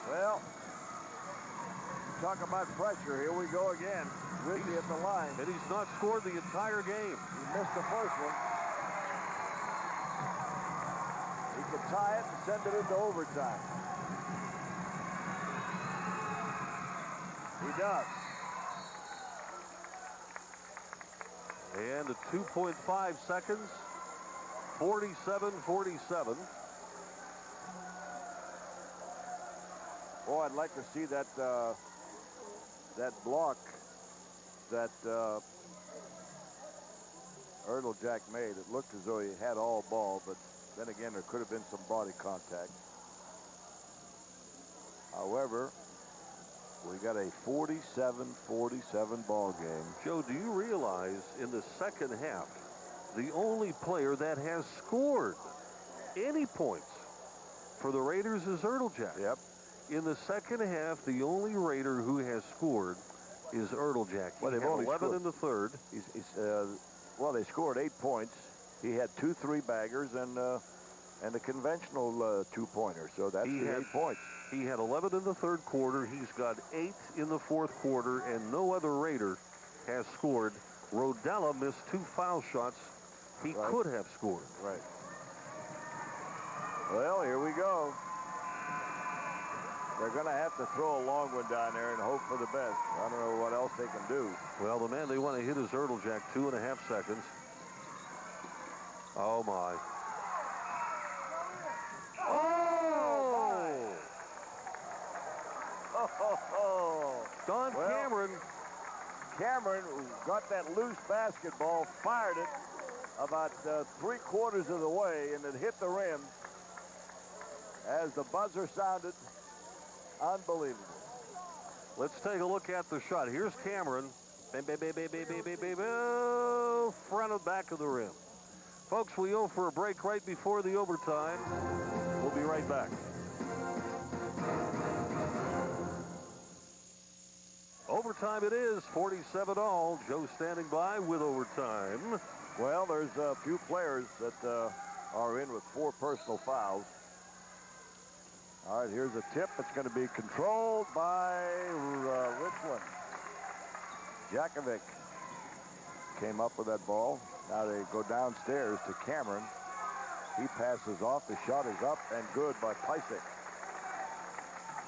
Well, talk about pressure. Here we go again. Wissy at the line. And he's not scored the entire game. He missed the first one. He could tie it and send it into overtime. He does. And at 2.5 seconds, 47-47. Oh, I'd like to see that that block that Erdljak made. It looked as though he had all ball, but then again, there could have been some body contact. However, we got a 47-47 ball game. Joe, do you realize in the second half, the only player that has scored any points for the Raiders is Erdeljak? Yep. In the second half, the only Raider who has scored is Erdeljak. Well, they've had only 11 scored in the third. Well, they scored 8 points. He had 2 3-baggers and a conventional 2-pointer. So that's 8 points. He had 11 in the third quarter. He's got 8 in the fourth quarter, and no other Raider has scored. Rodella missed 2 foul shots. He could have scored. Right. Well, here we go. They're going to have to throw a long one down there and hope for the best. I don't know what else they can do. Well, the man they want to hit is Erdeljak, 2.5 seconds. Oh, my. Oh! Don Cameron. Cameron got that loose basketball, fired it about 3/4 of the way, and it hit the rim. As the buzzer sounded, unbelievable. Let's take a look at the shot. Here's Cameron. Front and back of the rim. Folks, we go for a break right before the overtime. We'll be right back. Overtime it is, 47 all. Joe standing by with overtime. Well, there's a few players that are in with 4 personal fouls. All right, here's a tip. It's going to be controlled by Richland. Jakovic came up with that ball. Now they go downstairs to Cameron. He passes off. The shot is up and good by Pysick.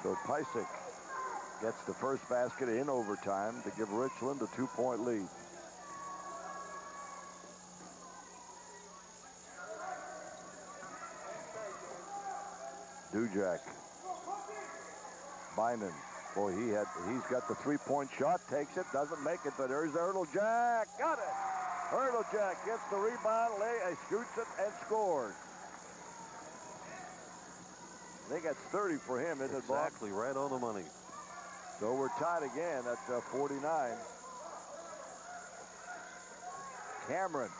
So Pysick gets the first basket in overtime to give Richland a 2-point lead. Dujak. Bynum. Boy, he's got the 3-point shot, takes it, doesn't make it, but there's Erdeljak. Got it. Erdeljak gets the rebound, shoots it, and scores. I think that's 30 for him, isn't it, Bob? Exactly, right on the money. So we're tied again at 49. Cameron,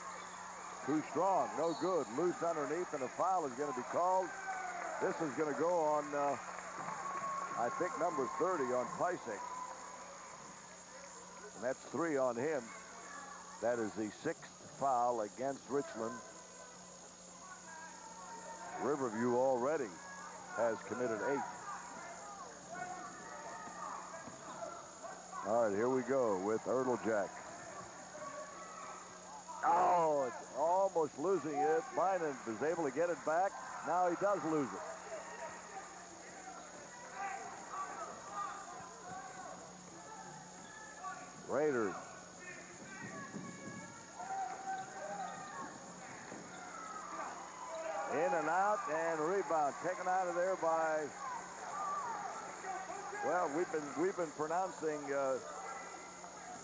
too strong, no good. Loose underneath, and a foul is going to be called. This is going to go on, I think, number 30 on Pysick. And that's 3 on him. That is the 6th foul against Richland. Riverview already has committed 8. All right, here we go with Erdeljak. Oh, it's almost losing it. Bynum is able to get it back. Now he does lose it. Raiders. In and out, and rebound taken out of there by. Well, we've been pronouncing.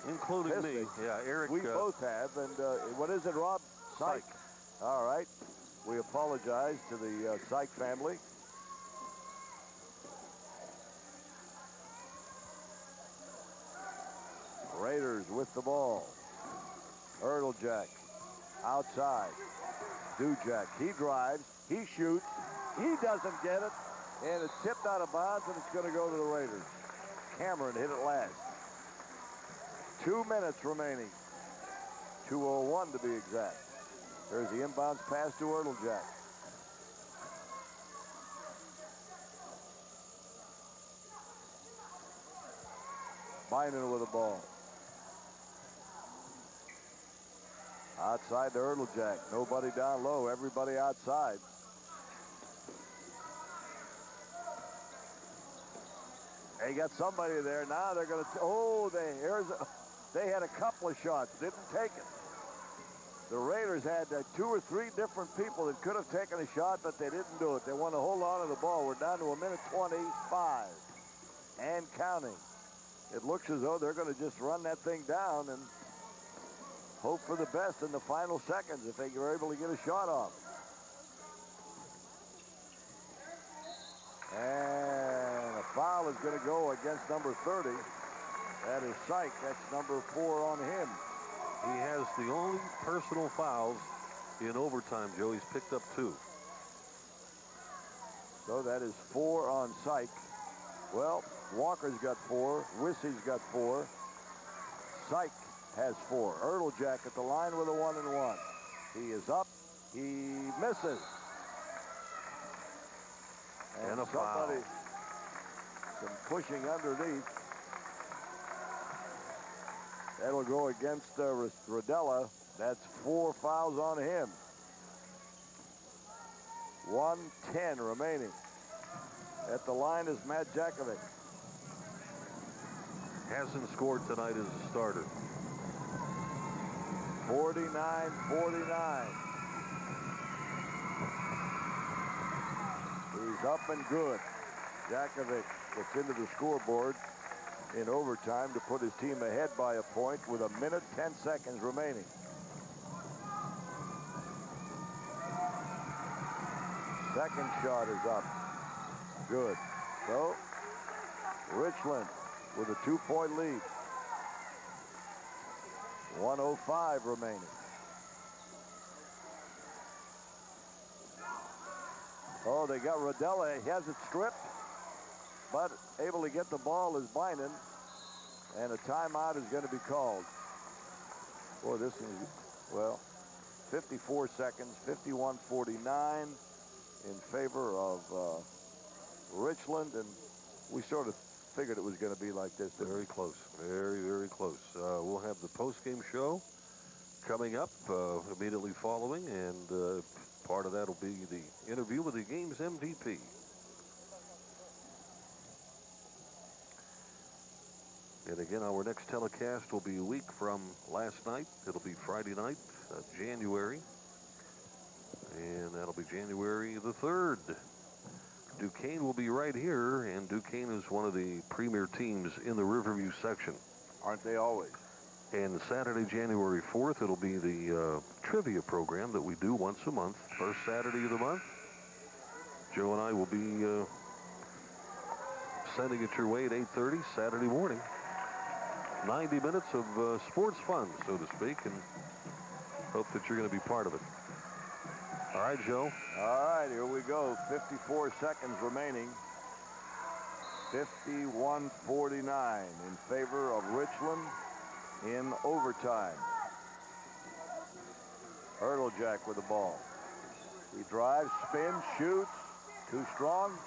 Including Piston. me. Yeah, Eric. We both have. And what is it, Rob? Syke. All right. We apologize to the Syke family. Raiders with the ball. Erdeljak outside. Dujak, he drives, he shoots, he doesn't get it, and it's tipped out of bounds, and it's going to go to the Raiders. Cameron hit it last. 2 minutes remaining. 2:01 to be exact. There's the inbounds pass to Erdeljak. Bynum with the ball. Outside to Erdeljak. Nobody down low. Everybody outside. They got somebody there. Now they're going to. They had a couple of shots. Didn't take it. The Raiders had 2 or 3 different people that could have taken a shot, but they didn't do it. They want to hold on to the ball. We're down to 1:25 and counting. It looks as though they're going to just run that thing down and hope for the best in the final seconds if they are able to get a shot off. And a foul is going to go against number 30. That is Syke. That's number 4 on him. He has the only personal fouls in overtime, Joe. He's picked up 2. So that is 4 on Syke. Well, Walker's got 4. Wissy's got 4. Syke has 4. Erteljack at the line with a 1-and-1. He is up. He misses. And a foul. Some pushing underneath. That'll go against Rodella. That's 4 fouls on him. 1:10 remaining. At the line is Matt Jakovic. Hasn't scored tonight as a starter. 49-49. He's up and good. Jakovic gets into the scoreboard in overtime to put his team ahead by a point with 1 minute 10 seconds remaining. Second shot is up. Good. So, Richland with a 2-point lead. 1:05 remaining. Oh, they got Rodella. He has it stripped, but able to get the ball is Bynum, and a timeout is going to be called. Boy, this is, well, 54 seconds, 51-49 in favor of Richland, and we sort of figured it was going to be like this. Very close. Very, very close. We'll have the post-game show coming up immediately following, and part of that will be the interview with the game's MVP. And again, our next telecast will be a week from last night. It'll be Friday night, January. And that'll be January the 3rd. Duquesne will be right here, and Duquesne is one of the premier teams in the Riverview section. Aren't they always? And Saturday, January 4th, it'll be the trivia program that we do once a month, first Saturday of the month. Joe and I will be sending it your way at 8:30 Saturday morning. 90 minutes of sports fun, so to speak, and hope that you're going to be part of it. All right, Joe. All right, here we go. 54 seconds remaining. 51-49 in favor of Richland in overtime. Erteljack with the ball. He drives, spins, shoots. Too strong.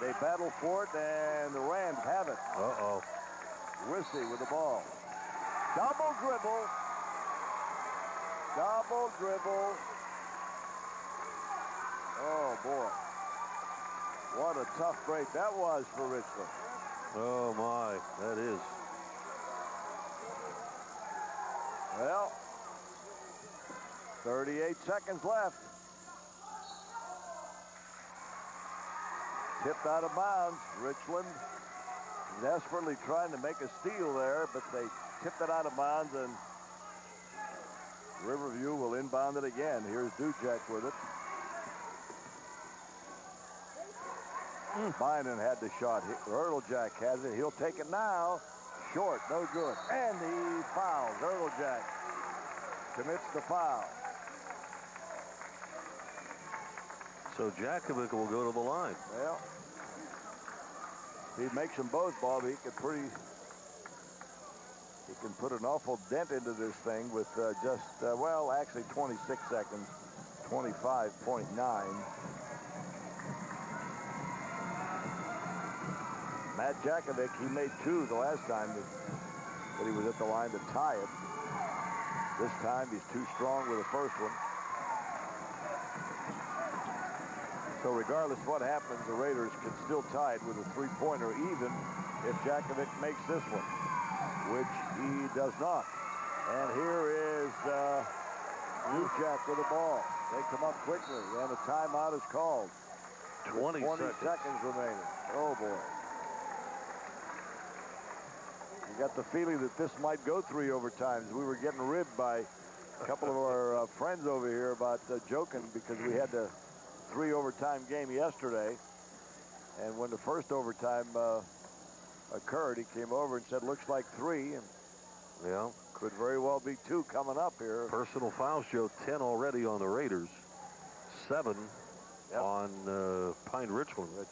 They battle for it, and the Rams have it. Uh-oh. Wissy with the ball. Double dribble. Double dribble. Oh, boy. What a tough break that was for Richland. Oh, my. That is. Well, 38 seconds left. Tipped out of bounds. Richland desperately trying to make a steal there, but they tipped it out of bounds, and Riverview will inbound it again. Here's Dujac with it. Bynum had the shot. Erteljack has it. He'll take it now. Short, no good. And he fouls. Erteljack commits the foul. So Jakovic will go to the line. Well, he makes them both, Bob. He can put an awful dent into this thing with well, actually 26 seconds, 25.9. Matt Jakovic, he made 2 the last time that he was at the line to tie it. This time he's too strong with the first one. So regardless of what happens, the Raiders can still tie it with a 3-pointer even if Jakovic makes this one, which he does not. And here is Dujac with the ball. They come up quickly, and a timeout is called. 20 seconds remaining. Oh, boy. You got the feeling that this might go 3 overtimes. We were getting ribbed by a couple of our friends over here about joking because we had the 3 overtime game yesterday, and when the first overtime occurred, he came over and said, looks like 3, and Yeah. could very well be 2 coming up here. Personal fouls, Joe, 10 already on the Raiders, 7 on Pine-Richland.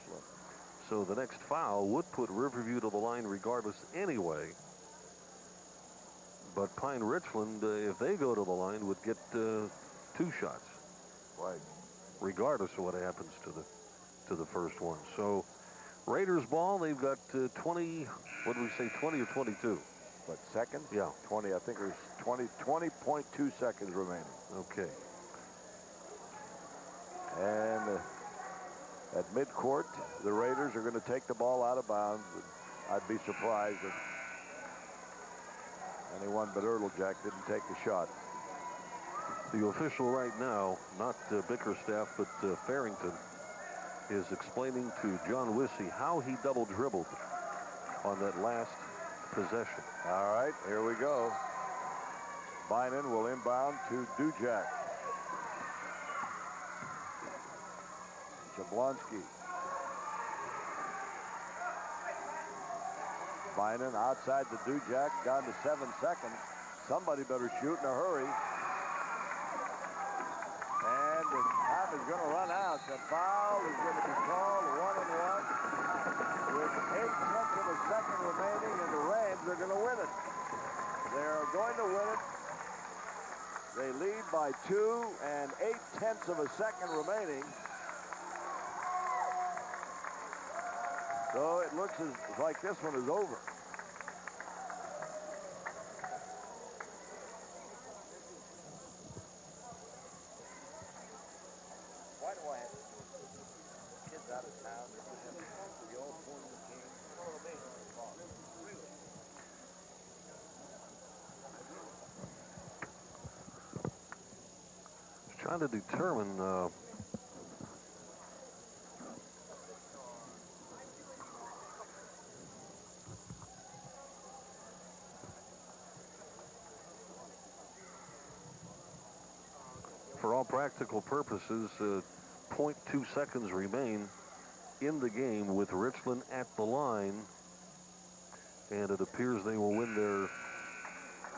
So the next foul would put Riverview to the line regardless anyway. But Pine-Richland, if they go to the line, would get 2 shots. Right. Regardless of what happens to the first one. So Raiders ball, they've got 20, what did we say, 20 or 22? But seconds? Yeah. 20, I think there's 20.2 seconds remaining. Okay. And at midcourt, the Raiders are going to take the ball out of bounds. I'd be surprised if anyone but Ertlejack didn't take the shot. The official right now, not Bickerstaff, but Farrington, is explaining to John Wissey how he double dribbled on that last possession. All right, here we go. Bynum will inbound to Dujak. Jablonski. Bynum outside the Dujak, down to 7 seconds. Somebody better shoot in a hurry. And the time is going to run out. The foul is going to be called 1-and-1 with 8/10 of a second remaining, and the Rams are going to win it. They're going to win it. They lead by 2 and 8/10 of a second remaining. So it looks like this one is over. Why do I have kids out of town? The old tournament game. Trying to determine for all practical purposes, 0.2 seconds remain in the game with Richland at the line, and it appears they will win their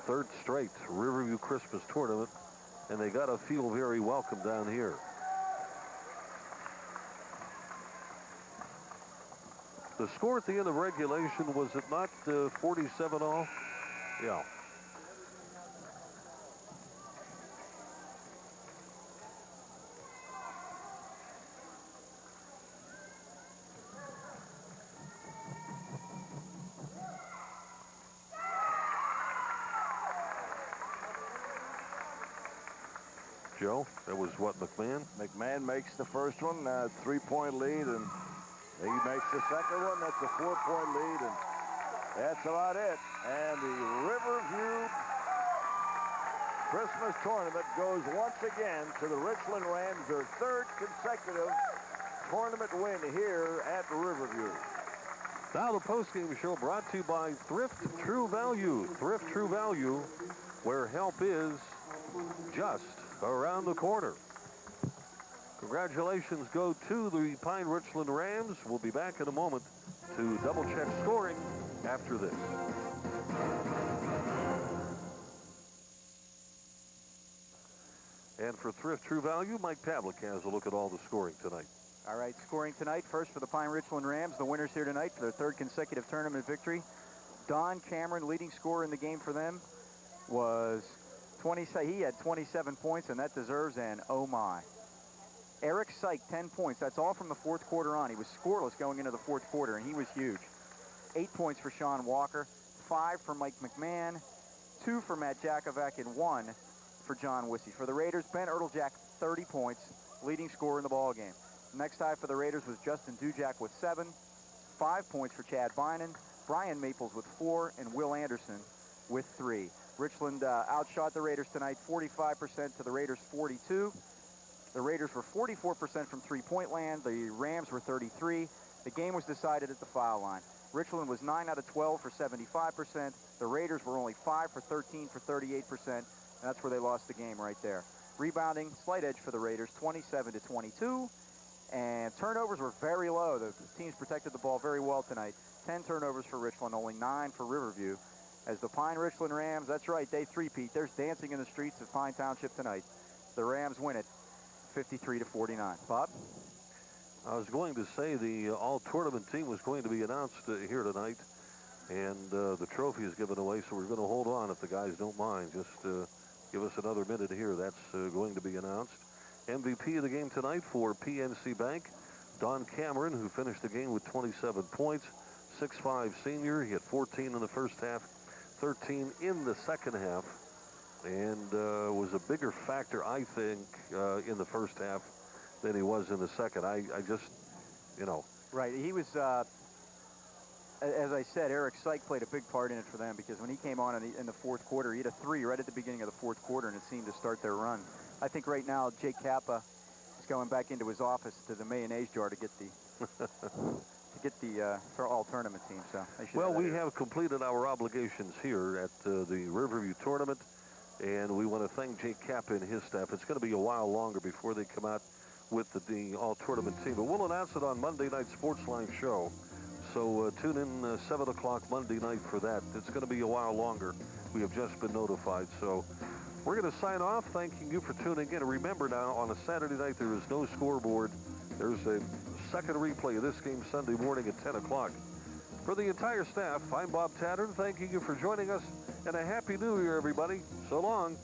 3rd straight Riverview Christmas tournament, and they got to feel very welcome down here. The score at the end of regulation, was it not 47 all? Yeah. Joe, that was what, McMahon? McMahon makes the first one, 3-point lead, and he makes the second one. That's a 4-point lead, and that's about it. And the Riverview Christmas tournament goes once again to the Richland Rams, their 3rd consecutive tournament win here at Riverview. Now the postgame show brought to you by Thrift True Value. Thrift True Value, where help is just around the corner. Congratulations go to the Pine-Richland Rams. We'll be back in a moment to double-check scoring after this. And for Thrift True Value, Mike Pavlik has a look at all the scoring tonight. All right, scoring tonight. First for the Pine-Richland Rams, the winners here tonight for their 3rd consecutive tournament victory. Don Cameron, leading scorer in the game for them, was he had 27 points, and that deserves an oh my. Eric Syke, 10 points. That's all from the 4th quarter on. He was scoreless going into the 4th quarter, and he was huge. 8 points for Sean Walker, 5 for Mike McMahon, 2 for Matt Jakovac, and 1 for John Wissey. For the Raiders, Ben Ertlejack, 30 points, leading scorer in the ball game. Next high for the Raiders was Justin Dujak with 7, 5 points for Chad Bynum, Brian Maples with 4, and Will Anderson with 3. Richland outshot the Raiders tonight, 45% to the Raiders' 42. The Raiders were 44% from three-point land. The Rams were 33. The game was decided at the foul line. Richland was 9 out of 12 for 75%. The Raiders were only 5 for 13 for 38%, and that's where they lost the game right there. Rebounding, slight edge for the Raiders, 27 to 22. And turnovers were very low. The teams protected the ball very well tonight. 10 turnovers for Richland, only 9 for Riverview. As the Pine-Richland Rams, that's right, they three-peat. There's dancing in the streets of Pine Township tonight. The Rams win it 53-49. Bob? I was going to say the all-tournament team was going to be announced here tonight, and the trophy is given away, so we're going to hold on if the guys don't mind. Just give us another minute here. That's going to be announced. MVP of the game tonight for PNC Bank, Don Cameron, who finished the game with 27 points, 6'5" senior. He had 14 in the first half, 13 in the second half, and was a bigger factor, I think, in the first half than he was in the second. I just, you know. Right. He was, as I said, Eric Syke played a big part in it for them, because when he came on in the fourth quarter, he had a 3 right at the beginning of the fourth quarter, and it seemed to start their run. I think right now Jake Kappa is going back into his office to the mayonnaise jar to get the all-tournament team. So well, we have completed our obligations here at the Riverview tournament, and we want to thank Jake Kappa and his staff. It's going to be a while longer before they come out with the all-tournament team, but we'll announce it on Monday Night Sportsline show. So tune in 7 o'clock Monday night for that. It's going to be a while longer. We have just been notified. So we're going to sign off, thanking you for tuning in. And remember now, on a Saturday night, there is no scoreboard. There's a second replay of this game Sunday morning at 10 o'clock. For the entire staff, I'm Bob Tattern, thanking you for joining us, and a Happy New Year, everybody. So long.